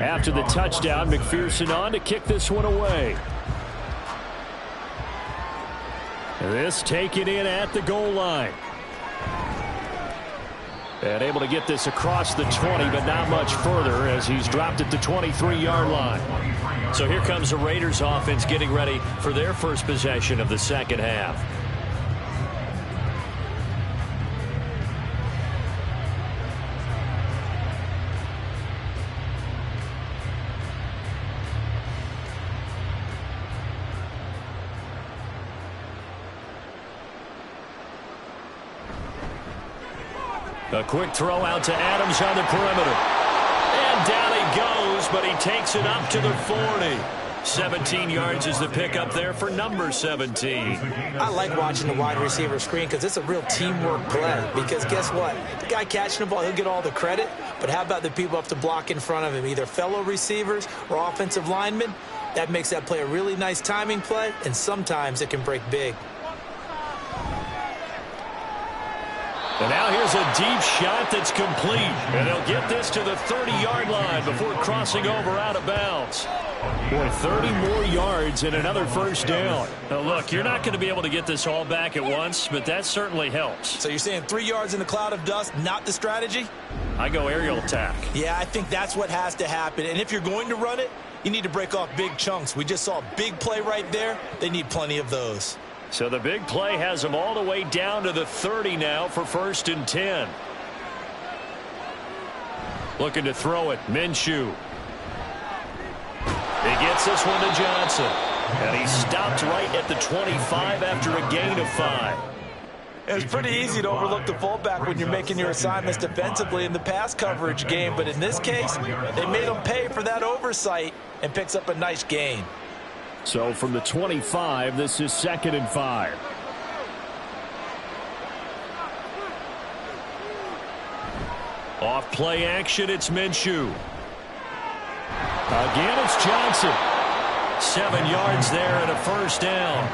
Speaker 2: After the touchdown, McPherson on to kick this one away. This taken in at the goal line. And able to get this across the 20, but not much further as he's dropped at the 23-yard line.
Speaker 5: So here comes the Raiders offense getting ready for their first possession of the second half. A quick throw out to Adams on the perimeter. And down he goes, but he takes it up to the 40. 17 yards is the pickup there for number 17.
Speaker 6: I like watching the wide receiver screen because it's a real teamwork play. Because guess what? The guy catching the ball, he'll get all the credit. But how about the people up to block in front of him, either fellow receivers or offensive linemen? That makes that play a really nice timing play, and sometimes it can break big.
Speaker 5: And now here's a deep shot that's complete. And they'll get this to the 30-yard line before crossing over out of bounds.
Speaker 2: Boy, 30 more yards and another first down.
Speaker 5: Now, look, you're not going to be able to get this all back at once, but that certainly helps.
Speaker 6: So you're saying 3 yards in a cloud of dust, not the strategy?
Speaker 5: I go aerial attack.
Speaker 6: Yeah, I think that's what has to happen. And if you're going to run it, you need to break off big chunks. We just saw a big play right there. They need plenty of those.
Speaker 5: So the big play has them all the way down to the 30 now for 1st and 10. Looking to throw it, Minshew. He gets this one to Johnson. And he stopped right at the 25 after a gain of 5.
Speaker 6: It's pretty easy to overlook the fullback when you're making your assignments defensively in the pass coverage game. But in this case, they made him pay for that oversight and picks up a nice gain.
Speaker 2: So from the 25, this is 2nd and 5.
Speaker 5: Off play action, it's Minshew.
Speaker 2: Again, it's Johnson.
Speaker 5: 7 yards there and a first down.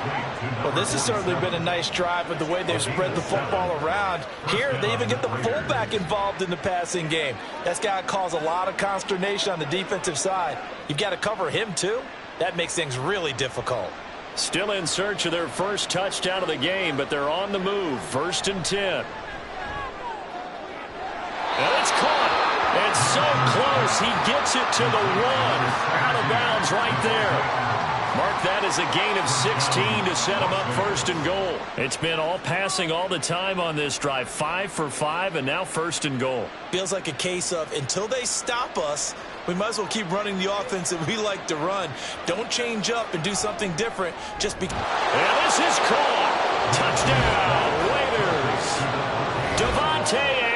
Speaker 6: Well, this has certainly been a nice drive with the way they've spread the football around. Here, they even get the fullback involved in the passing game. That's got to cause a lot of consternation on the defensive side. You've got to cover him, too. That makes things really difficult.
Speaker 5: Still in search of their first touchdown of the game, but they're on the move. 1st and 10. And it's caught. It's so close. He gets it to the 1. Out of bounds right there. Mark that as a gain of 16 to set him up 1st and goal. It's been all passing all the time on this drive. 5 for 5, and now 1st and goal.
Speaker 6: Feels like a case of until they stop us, we might as well keep running the offense that we like to run. Don't change up and do something different. Just be.
Speaker 5: And this is caught. Touchdown, Raiders. Devontae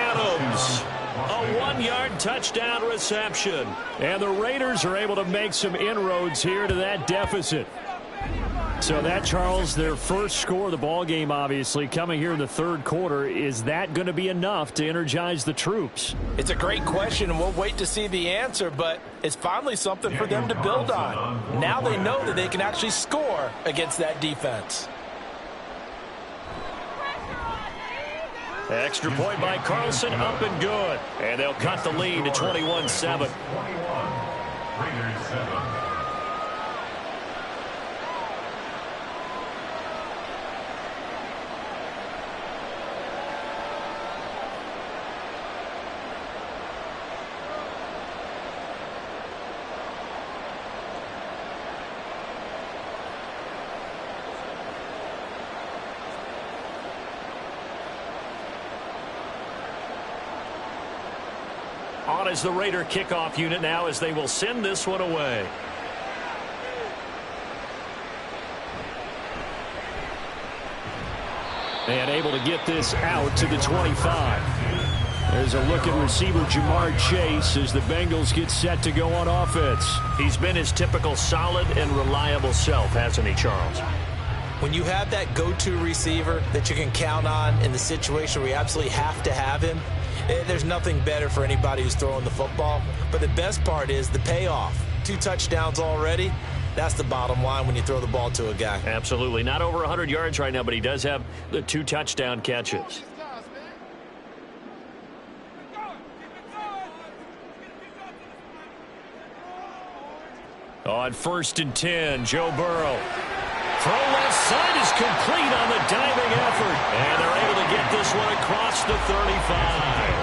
Speaker 5: touchdown reception.
Speaker 2: And the Raiders are able to make some inroads here to that deficit. So that, Charles, their first score of the ball game, obviously, coming here in the third quarter. Is that going to be enough to energize the troops?
Speaker 6: It's a great question, and we'll wait to see the answer, but it's finally something for them to build on. Now they know that they can actually score against that defense.
Speaker 5: Extra point by Carlson, up and good. And they'll cut the lead to 21-7. On is the Raider kickoff unit now as they will send this one away.
Speaker 2: And able to get this out to the 25. There's a look at receiver Jamar Chase as the Bengals get set to go on offense.
Speaker 5: He's been his typical solid and reliable self, hasn't he, Charles?
Speaker 6: When you have that go-to receiver that you can count on in the situation where you absolutely have to have him, there's nothing better for anybody who's throwing the football. But the best part is the payoff. 2 touchdowns already. That's the bottom line when you throw the ball to a guy.
Speaker 5: Absolutely. Not over 100 yards right now, but he does have the 2 touchdown catches. On 1st and 10, Joe Burrow. Throw left side is complete on the diving effort. And they're able to get this one across the 35.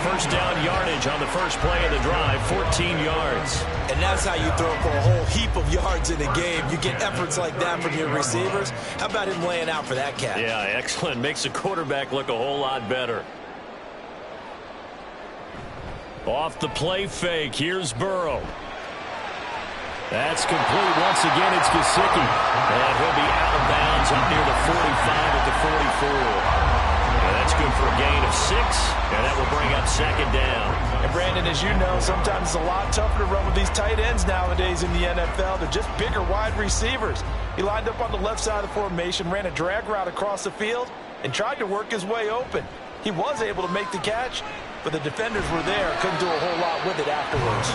Speaker 5: First down yardage on the first play of the drive, 14 yards.
Speaker 6: And that's how you throw for a whole heap of yards in a game. You get efforts like that from your receivers. How about him laying out for that catch?
Speaker 5: Yeah, excellent. Makes the quarterback look a whole lot better. Off the play fake, here's Burrow. That's complete. Once again, it's Gesicki. And he'll be out of bounds up near the 45 at the 44. And that's good for a gain of 6, and that will bring up 2nd down.
Speaker 6: And Brandon, as you know, sometimes it's a lot tougher to run with these tight ends nowadays in the NFL. They're just bigger wide receivers. He lined up on the left side of the formation, ran a drag route across the field, and tried to work his way open. He was able to make the catch, but the defenders were there, couldn't do a whole lot with it afterwards.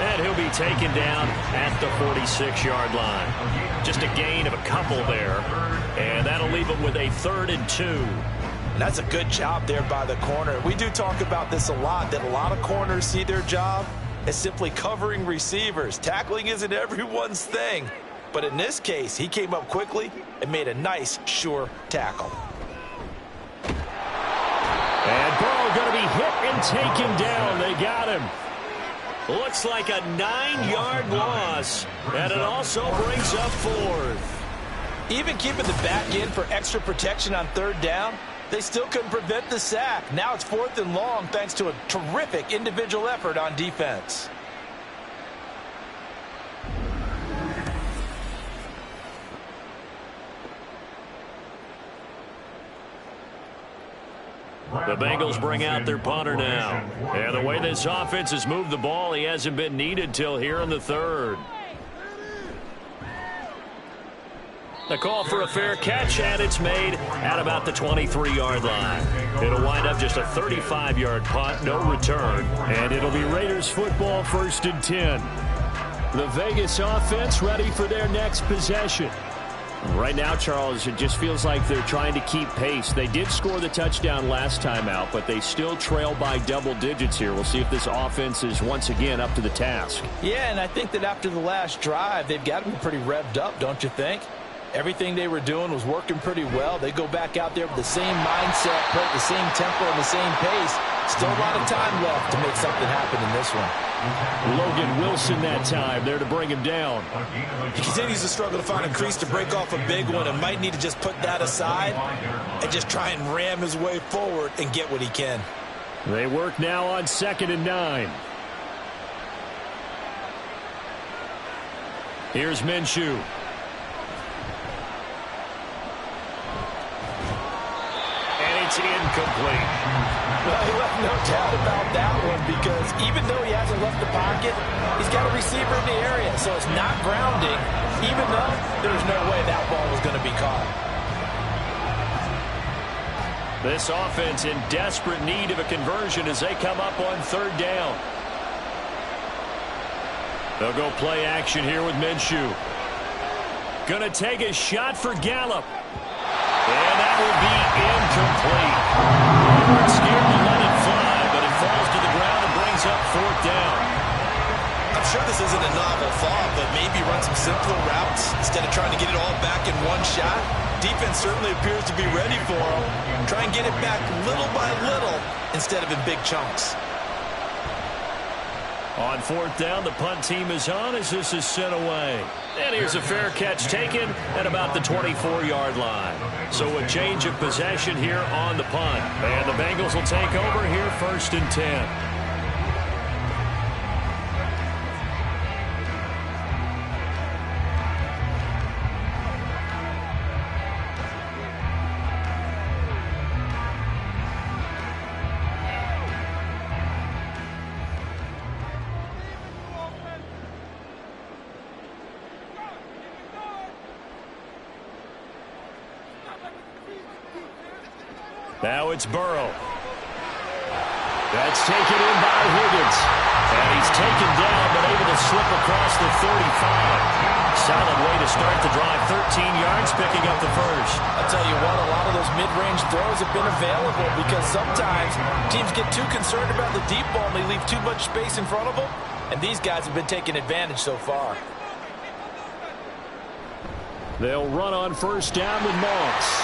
Speaker 5: And he'll be taken down at the 46-yard line. Just a gain of a couple there, and that'll leave him with a 3rd and 2.
Speaker 6: And that's a good job there by the corner. We do talk about this a lot, that a lot of corners see their job as simply covering receivers. Tackling isn't everyone's thing, but in this case, he came up quickly and made a nice, sure tackle.
Speaker 2: And Burrow going to be hit and taken down. They got him.
Speaker 5: Looks like a 9-yard loss, and it also brings up 4th.
Speaker 6: Even keeping the back in for extra protection on 3rd down, they still couldn't prevent the sack. Now it's 4th and long thanks to a terrific individual effort on defense.
Speaker 5: The Bengals bring out their punter now. And the way this offense has moved the ball, he hasn't been needed till here in the 3rd. The call for a fair catch, and it's made at about the 23-yard line. It'll wind up just a 35-yard punt, no return.
Speaker 2: And it'll be Raiders football, 1st and 10. The Vegas offense ready for their next possession. Right now, Charles, it just feels like they're trying to keep pace. They did score the touchdown last time out, but they still trail by double digits here. We'll see if this offense is once again up to the task.
Speaker 6: Yeah, and I think that after the last drive, they've got to be pretty revved up, don't you think? Everything they were doing was working pretty well. They go back out there with the same mindset, play at the same tempo and the same pace. Still a lot of time left to make something happen in this one.
Speaker 2: Logan Wilson that time there to bring him down.
Speaker 6: He continues to struggle to find a crease to break off a big one and might need to just put that aside and just try and ram his way forward and get what he can.
Speaker 2: They work now on 2nd and 9. Here's Minshew.
Speaker 5: It's incomplete.
Speaker 6: Well, he left no doubt about that one because even though he hasn't left the pocket, he's got a receiver in the area, so it's not grounding, even though there's no way that ball was going to be caught.
Speaker 2: This offense in desperate need of a conversion as they come up on third down. They'll go play action here with Minshew. Going to take a shot for Gallup. And that will be incomplete. They weren't scared to let it fly, but it falls to the ground and brings up fourth down.
Speaker 3: I'm sure this isn't a novel thought, but maybe run some simpler routes instead of trying to get it all back in one shot. Defense certainly appears to be ready for him. Try and get it back little by little instead of in big chunks.
Speaker 2: On fourth down, the punt team is on as this is sent away. And here's a fair catch taken at about the 24-yard line. So a change of possession here on the punt. And the Bengals will take over here first and 10. Now it's Burrow. That's taken in by Higgins. And he's taken down, but able to slip across the 35. Solid way to start the drive. 13 yards, picking up the first.
Speaker 6: I'll tell you what, a lot of those mid-range throws have been available because sometimes teams get too concerned about the deep ball and they leave too much space in front of them. And these guys have been taking advantage so far.
Speaker 2: They'll run on first down with Moss.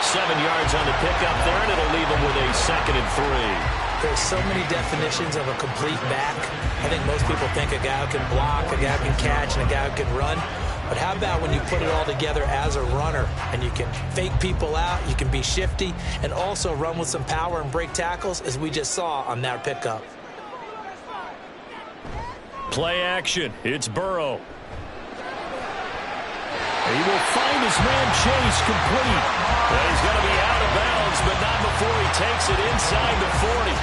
Speaker 2: 7 yards on the pickup there, and it'll leave them with a 2nd and 3.
Speaker 3: There's so many definitions of a complete back. I think most people think a guy who can block, a guy who can catch, and a guy who can run. But how about when you put it all together as a runner, and you can fake people out, you can be shifty, and also run with some power and break tackles, as we just saw on that pickup.
Speaker 2: Play action. It's Burrow. He will find his man Chase complete. And he's going to be out of bounds, but not before he takes it inside the 40.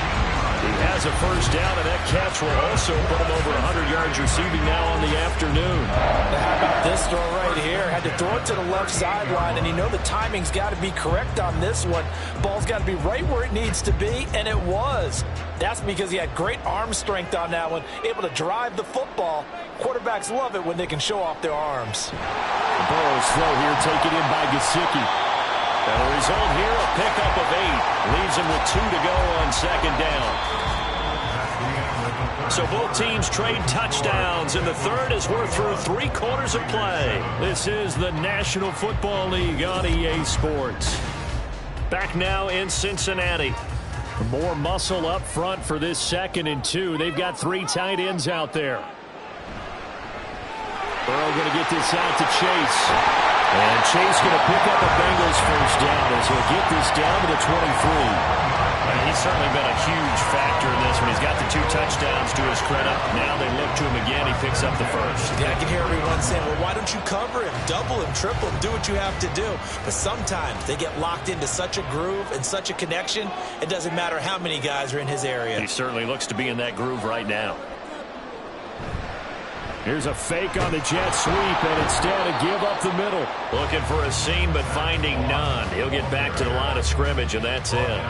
Speaker 2: He has a first down, and that catch will also put him over 100 yards receiving now on the afternoon.
Speaker 6: How about this throw right here? Had to throw it to the left sideline, and you know the timing's got to be correct on this one. Ball's got to be right where it needs to be, and it was. That's because he had great arm strength on that one, able to drive the football. Quarterbacks love it when they can show off their arms.
Speaker 2: Burrow's throw here taken in by Gesicki. And the result here, a pickup of 8. Leaves him with 2 to go on second down. So both teams trade touchdowns in the third as we're through 3 quarters of play. This is the National Football League on EA Sports. Back now in Cincinnati. More muscle up front for this 2nd and 2. They've got 3 tight ends out there. Burrow going to get this out to Chase. And Chase going to pick up a Bengals first down as he'll get this down to the 23.
Speaker 5: He's certainly been a huge factor in this one. He's got the 2 touchdowns to his credit. Now they look to him again. He picks up the first.
Speaker 3: Yeah, I can hear everyone saying, well, why don't you cover him? Double him, triple him, do what you have to do. But sometimes they get locked into such a groove and such a connection, it doesn't matter how many guys are in his area.
Speaker 5: He certainly looks to be in that groove right now.
Speaker 2: Here's a fake on the jet sweep, and instead a give up the middle.
Speaker 5: Looking for a seam, but finding none. He'll get back to the line of scrimmage, and that's it.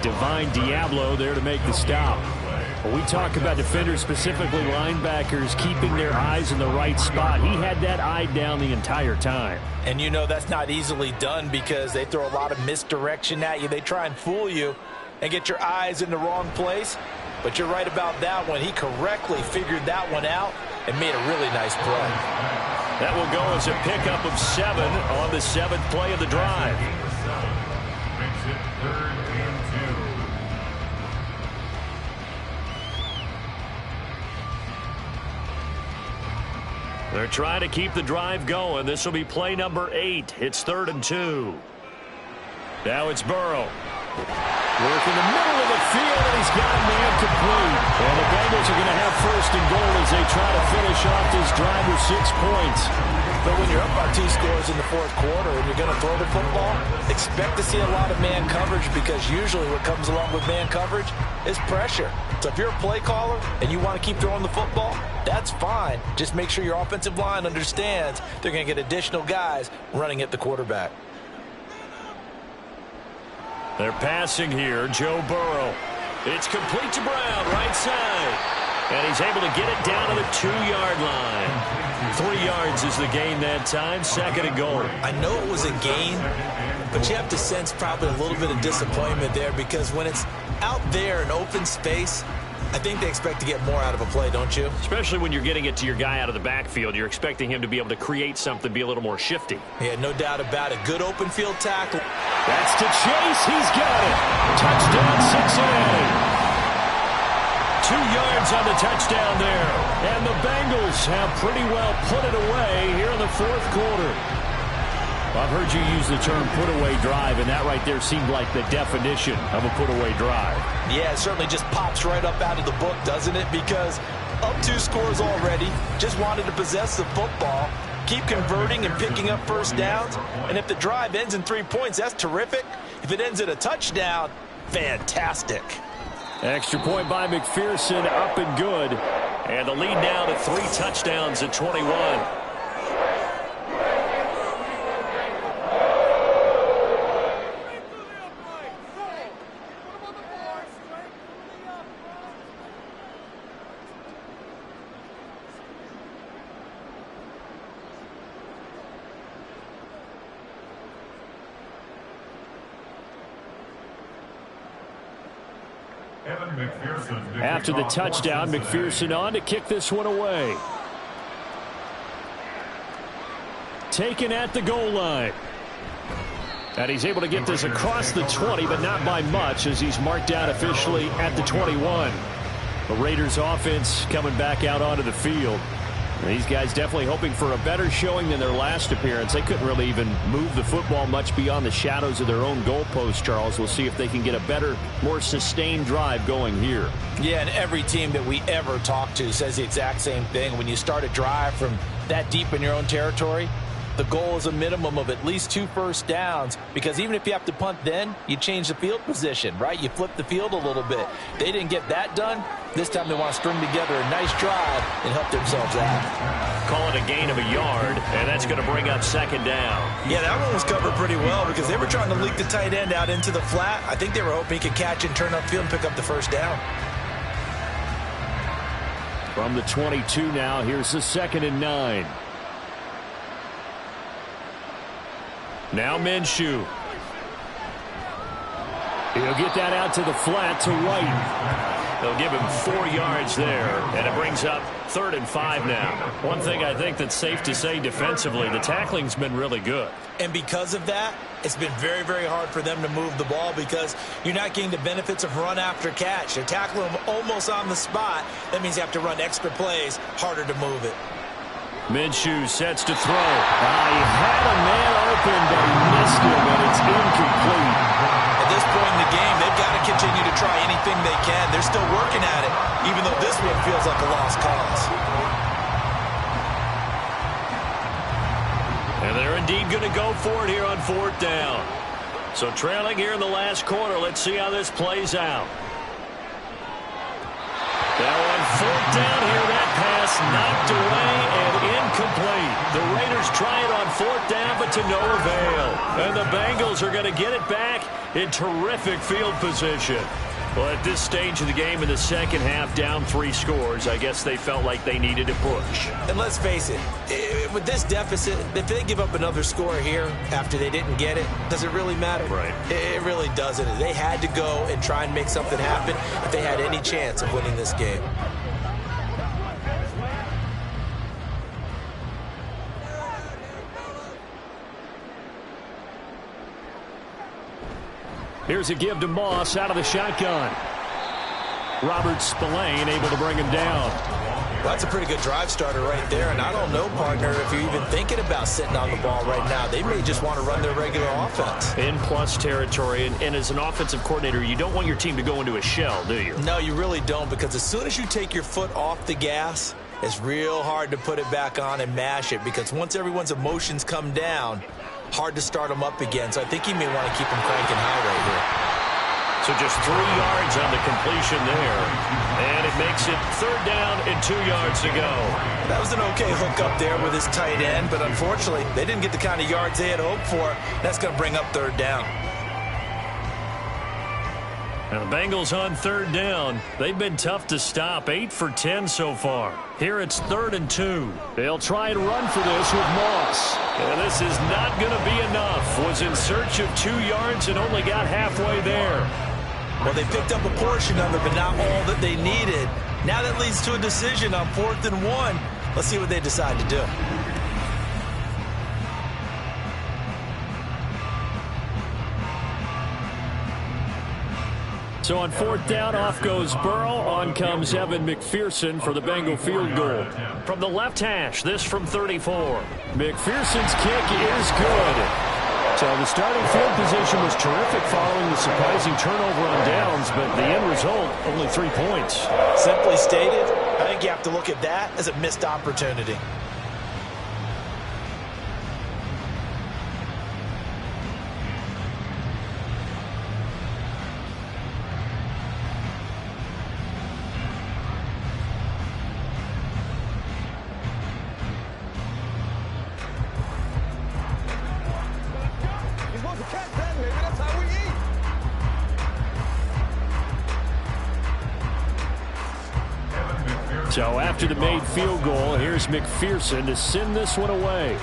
Speaker 2: Divine Diablo there to make the stop. When we talk about defenders, specifically linebackers, keeping their eyes in the right spot, he had that eye down the entire time.
Speaker 6: And you know that's not easily done because they throw a lot of misdirection at you. They try and fool you and get your eyes in the wrong place. But you're right about that one. He correctly figured that one out and made a really nice play.
Speaker 2: That will go as a pickup of 7 on the 7th play of the drive. They're trying to keep the drive going. This will be play number 8. It's 3rd and 2. Now it's Burrow. Work in the middle of the field, and he's got a man complete. And the Bengals are going to have first and goal as they try to finish off this drive with 6 points.
Speaker 6: But when you're up by 2 scores in the fourth quarter and you're going to throw the football, expect to see a lot of man coverage, because usually what comes along with man coverage is pressure. So if you're a play caller and you want to keep throwing the football, that's fine. Just make sure your offensive line understands they're going to get additional guys running at the quarterback.
Speaker 5: They're passing here. Joe Burrow. It's complete to Brown, right side. And he's able to get it down to the 2-yard line. 3 yards is the gain that time. Second and goal.
Speaker 6: I know it was a gain, but you have to sense probably a little bit of disappointment there, because when it's out there in open space, I think they expect to get more out of a play, don't you?
Speaker 5: Especially when you're getting it to your guy out of the backfield. You're expecting him to be able to create something, be a little more shifty.
Speaker 6: Yeah, no doubt about it. Good open field tackle.
Speaker 2: That's to Chase. He's got it. Touchdown, Cincinnati. 2 yards on the touchdown there. And the Bengals have pretty well put it away here in the fourth quarter. I've heard you use the term put-away drive, and that right there seemed like the definition of a put-away drive.
Speaker 6: Yeah, it certainly just pops right up out of the book, doesn't it? Because up 2 scores already, just wanted to possess the football, keep converting and picking up first downs. And if the drive ends in 3 points, that's terrific. If it ends in a touchdown, fantastic.
Speaker 2: Extra point by McPherson, up and good.
Speaker 5: And the lead now to 3 touchdowns at 21.
Speaker 2: After the touchdown, McPherson on to kick this one away. Taken at the goal line. And he's able to get this across the 20, but not by much, as he's marked down officially at the 21. The Raiders offense coming back out onto the field. And these guys definitely hoping for a better showing than their last appearance. They couldn't really even move the football much beyond the shadows of their own goalpost, Charles. We'll see if they can get a better, more sustained drive going here.
Speaker 6: Yeah, and every team that we ever talk to says the exact same thing. When you start a drive from that deep in your own territory, the goal is a minimum of at least 2 first downs, because even if you have to punt then, you change the field position, right? You flip the field a little bit. They didn't get that done. This time they want to string together a nice drive and help themselves out.
Speaker 5: Call it a gain of a yard, and that's going to bring up second down.
Speaker 6: Yeah, that one was covered pretty well, because they were trying to leak the tight end out into the flat. I think they were hoping he could catch and turn upfield and pick up the first down.
Speaker 2: From the 22 now, here's the 2nd and 9. Now Minshew. He'll get that out to the flat to White.
Speaker 5: They'll give him 4 yards there, and it brings up 3rd and 5 now. One thing I think that's safe to say defensively, the tackling's been really good.
Speaker 6: And because of that, it's been very, very hard for them to move the ball, because you're not getting the benefits of run after catch. They're tackling him almost on the spot. That means you have to run extra plays, harder to move it.
Speaker 2: Minshew sets to throw. He had a man open, but he missed him, and it's incomplete.
Speaker 6: At this point in the game, they've got to continue to try anything they can. They're still working at it, even though this one feels like a lost cause.
Speaker 5: And they're indeed going to go for it here on 4th down. So trailing here in the last quarter, let's see how this plays out. Now on 4th down here, that pass knocked away and incomplete. The Raiders try it on 4th down, but to no avail. And the Bengals are going to get it back in terrific field position. Well, at this stage of the game in the second half, down 3 scores, I guess they felt like they needed to push.
Speaker 6: And let's face it, with this deficit, if they give up another score here after they didn't get it, does it really matter?
Speaker 5: Right.
Speaker 6: It really doesn't. They had to go and try and make something happen if they had any chance of winning this game.
Speaker 2: Here's a give to Moss out of the shotgun. Robert Spillane able to bring him down.
Speaker 6: Well, that's a pretty good drive starter right there, and I don't know, partner, if you're even thinking about sitting on the ball right now. They may just want to run their regular offense.
Speaker 5: In plus territory, and as an offensive coordinator, you don't want your team to go into a shell, do you?
Speaker 6: No, you really don't, because as soon as you take your foot off the gas, it's real hard to put it back on and mash it, because once everyone's emotions come down, hard to start them up again. So I think he may want to keep them cranking high right here.
Speaker 5: So just 3 yards on the completion there. And it makes it 3rd down and 2 yards to go.
Speaker 6: That was an okay hook up there with his tight end, but unfortunately, they didn't get the kind of yards they had hoped for. That's going to bring up 3rd down.
Speaker 5: Now the Bengals on 3rd down. They've been tough to stop. 8 for 10 so far. Here it's 3rd and 2.
Speaker 2: They'll try and run for this with Moss.
Speaker 5: And this is not going to be enough. Was in search of 2 yards and only got halfway there.
Speaker 6: Well, they picked up a portion of it, but not all that they needed. Now that leads to a decision on 4th and 1. Let's see what they decide to do.
Speaker 2: So on 4th down, off goes Burrow. On comes Evan McPherson for the Bengal field goal.
Speaker 5: From the left hash, this from 34.
Speaker 2: McPherson's kick is good. So the starting field position was terrific following the surprising turnover on downs, but the end result, only 3 points.
Speaker 6: Simply stated, I think you have to look at that as a missed opportunity.
Speaker 2: So after the made field goal, here's McPherson to send this one away.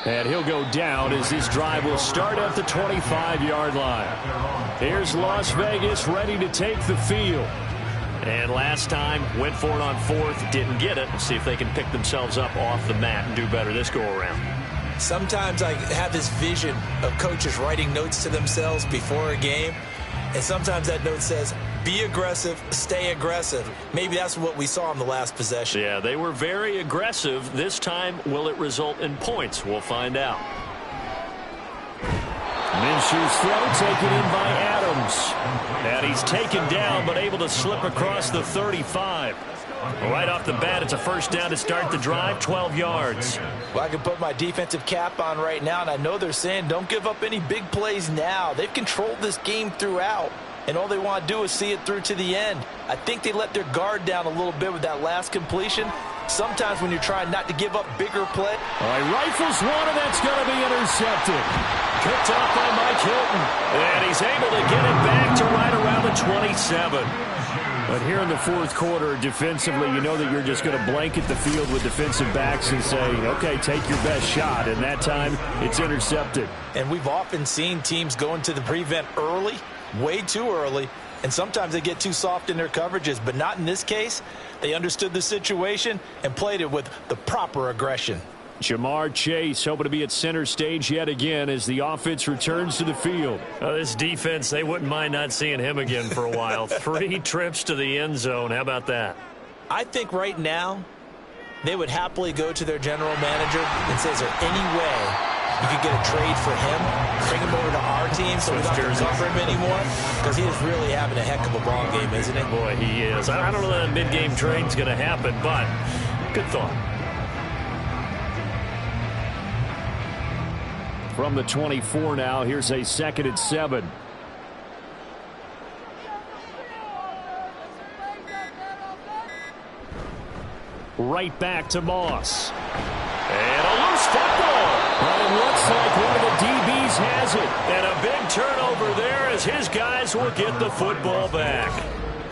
Speaker 2: And he'll go down as this drive will start at the 25-yard line. Here's Las Vegas ready to take the field.
Speaker 5: And last time, went for it on 4th, didn't get it. See if they can pick themselves up off the mat and do better this go-around.
Speaker 6: Sometimes I have this vision of coaches writing notes to themselves before a game, and sometimes that note says, be aggressive, stay aggressive. Maybe that's what we saw in the last possession.
Speaker 5: Yeah, they were very aggressive. This time, will it result in points? We'll find out.
Speaker 2: Minshew's throw taken in by Adams.
Speaker 5: And he's taken down, but able to slip across the 35. Right off the bat, it's a 1st down to start the drive, 12 yards.
Speaker 6: Well, I can put my defensive cap on right now, and I know they're saying don't give up any big plays now. They've controlled this game throughout, and all they want to do is see it through to the end. I think they let their guard down a little bit with that last completion. Sometimes when you're trying not to give up bigger play.
Speaker 2: All right, rifles one, and that's going to be intercepted.
Speaker 5: Picked off by Mike Hilton. And he's able to get it back to right around the 27.
Speaker 2: But here in the 4th quarter, defensively, you know that you're just going to blanket the field with defensive backs and say, okay, take your best shot. And that time, it's intercepted.
Speaker 6: And we've often seen teams go into the prevent early, way too early, and sometimes they get too soft in their coverages. But not in this case. They understood the situation and played it with the proper aggression.
Speaker 2: Jamar Chase hoping to be at center stage yet again as the offense returns to the field.
Speaker 5: This defense, they wouldn't mind not seeing him again for a while. 3 trips to the end zone. How about that?
Speaker 6: I think right now they would happily go to their general manager and say, is there any way you could get a trade for him, bring him over to our team so we don't have to cover him anymore? Because he is really having a heck of a ball game, isn't he?
Speaker 5: Boy, he is. I don't know that a mid-game trade's going to happen, but good thought.
Speaker 2: From the 24 now, here's a 2nd and 7. Right back to Moss.
Speaker 5: And a loose football.
Speaker 2: But it looks like one of the DBs has it.
Speaker 5: And a big turnover there as his guys will get the football back.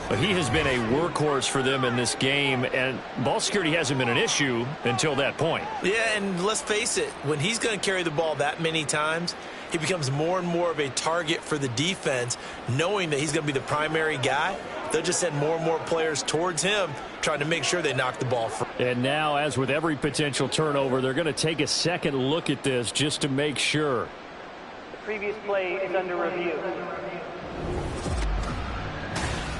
Speaker 2: But he has been a workhorse for them in this game, and ball security hasn't been an issue until that point.
Speaker 6: Yeah, and let's face it, when he's going to carry the ball that many times, he becomes more and more of a target for the defense, knowing that he's going to be the primary guy. They'll just send more and more players towards him, trying to make sure they knock the ball free.
Speaker 2: And now, as with every potential turnover, they're going to take a second look at this just to make sure.
Speaker 8: The previous play is under review.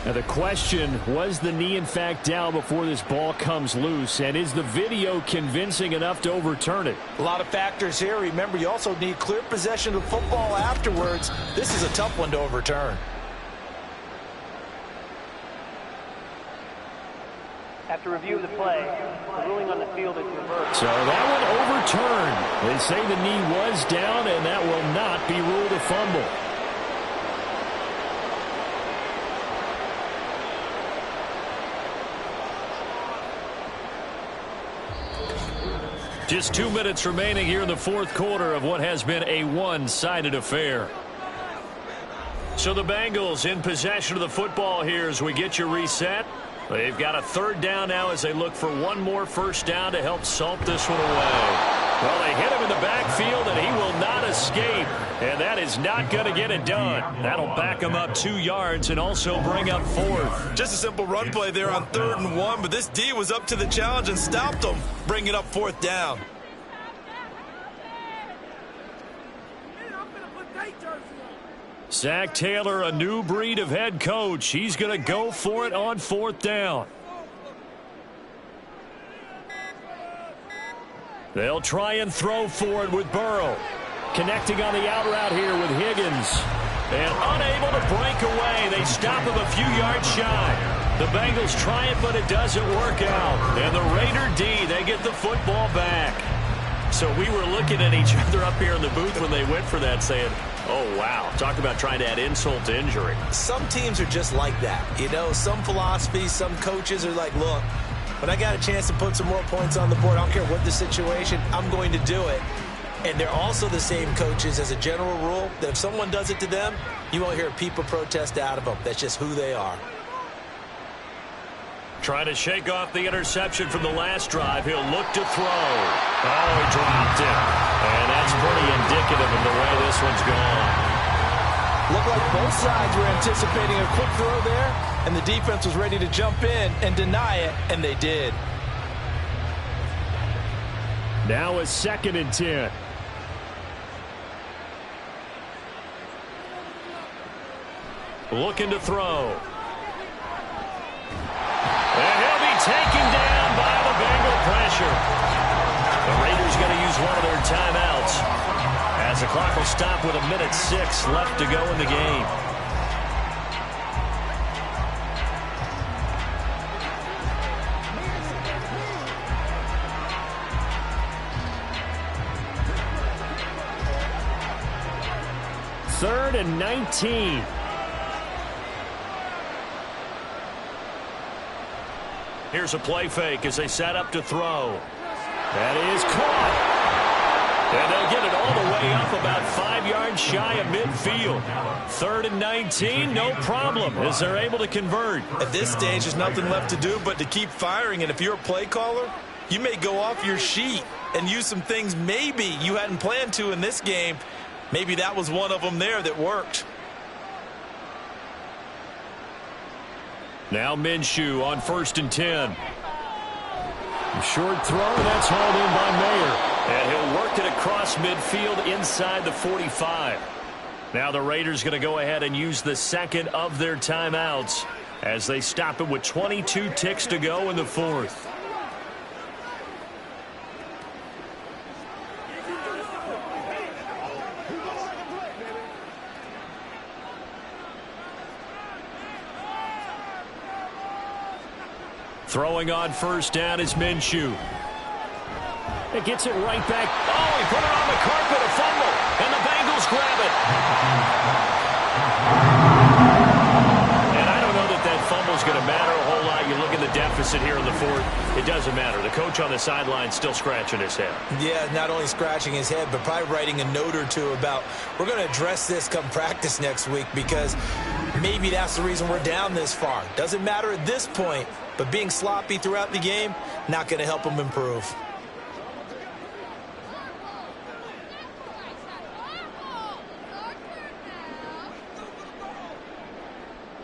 Speaker 2: Now the question, was the knee in fact down before this ball comes loose? And is the video convincing enough to overturn it?
Speaker 6: A lot of factors here. Remember, you also need clear possession of football afterwards. This is a tough one to overturn.
Speaker 8: After review of the play, the ruling on the field is reversed.
Speaker 2: So that one overturned. They say the knee was down, and that will not be ruled a fumble. Just 2 minutes remaining here in the fourth quarter of what has been a one-sided affair. So the Bengals in possession of the football here as we get you reset. They've got a third down now as they look for one more first down to help salt this one away. Well, they hit him in the backfield, and he will not escape. And that is not going to get it done. That'll back him up 2 yards and also bring up fourth.
Speaker 6: Just a simple run play there on 3rd and 1, but this D was up to the challenge and stopped him, bringing up 4th down.
Speaker 2: Zach Taylor, a new breed of head coach. He's going to go for it on 4th down. They'll try and throw for it with Burrow. Connecting on the out route here with Higgins. And unable to break away. They stop him a few yards shy. The Bengals try it, but it doesn't work out. And the Raider D, they get the football back. So we were looking at each other up here in the booth when they went for that saying, oh, wow. Talk about trying to add insult to injury.
Speaker 3: Some teams are just like that. You know, some philosophies, some coaches are like, look, when I got a chance to put some more points on the board, I don't care what the situation, I'm going to do it. And they're also the same coaches as a general rule that if someone does it to them, you won't hear people protest out of them. That's just who they are.
Speaker 2: Trying to shake off the interception from the last drive. He'll look to throw. Oh, he dropped it. And that's pretty indicative of the way this one's gone.
Speaker 6: Looked like both sides were anticipating a quick throw there, and the defense was ready to jump in and deny it, and they did.
Speaker 2: Now a 2nd and 10. Looking to throw. And he'll be taken down by the Bengal pressure. The Raiders going to use one of their timeouts as the clock will stop with 1:06 left to go in the game. Third and 19. Here's a play fake as they set up to throw. That is caught. And they'll get it all the way up about 5 yards shy of midfield. 3rd and 19, no problem as they're able to convert.
Speaker 6: At this stage, there's nothing left to do but to keep firing. And if you're a play caller, you may go off your sheet and use some things maybe you hadn't planned to in this game. Maybe that was one of them there that worked.
Speaker 2: Now Minshew on 1st and 10. Short throw, that's hauled in by Mayer. And he'll work it across midfield inside the 45. Now the Raiders going to go ahead and use the 2nd of their timeouts as they stop it with 22 ticks to go in the 4th. Throwing on 1st down is Minshew. It gets it right back. Oh, he put it on the carpet, a fumble, and the Bengals grab it. And I don't know that that fumble's going to matter a whole lot. You look at the deficit here in the 4th. It doesn't matter. The coach on the sideline still scratching his head.
Speaker 3: Yeah, not only scratching his head, but probably writing a note or two about, we're going to address this come practice next week because maybe that's the reason we're down this far. Doesn't matter at this point, but being sloppy throughout the game, not going to help them improve.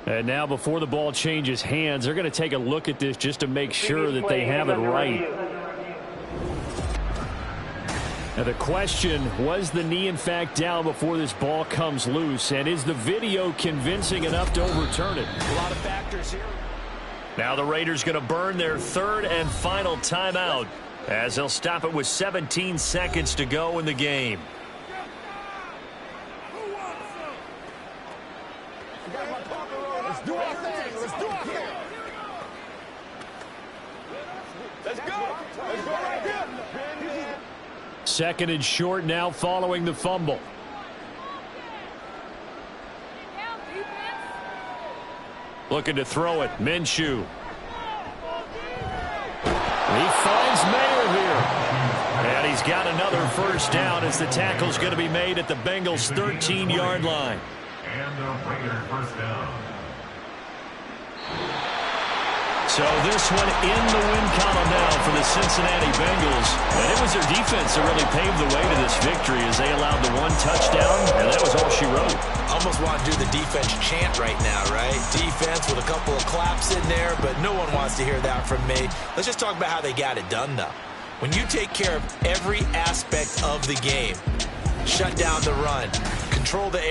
Speaker 2: And now before the ball changes hands, they're going to take a look at this just to make sure that they have it right. Now the question, was the knee in fact down before this ball comes loose? And is the video convincing enough to overturn it?
Speaker 3: A lot of factors here.
Speaker 5: Now the Raiders going to burn their third and final timeout as they'll stop it with 17 seconds to go in the game.
Speaker 9: Let's do our thing. Let's do our thing. Let's go. Let's go right here.
Speaker 2: Second and short now following the fumble. Looking to throw it. Minshew. He finds Mayer here.
Speaker 5: And he's got another first down as the tackle's going to be made at the Bengals' 13-yard line.
Speaker 10: And a Raider first down.
Speaker 5: So this one in the win column now for the Cincinnati Bengals. And it was their defense that really paved the way to this victory as they allowed the one touchdown, and that was all she wrote.
Speaker 3: Almost want to do the defense chant right now, right? Defense with a couple of claps in there, but no one wants to hear that from me. Let's just talk about how they got it done, though. When you take care of every aspect of the game, shut down the run, control the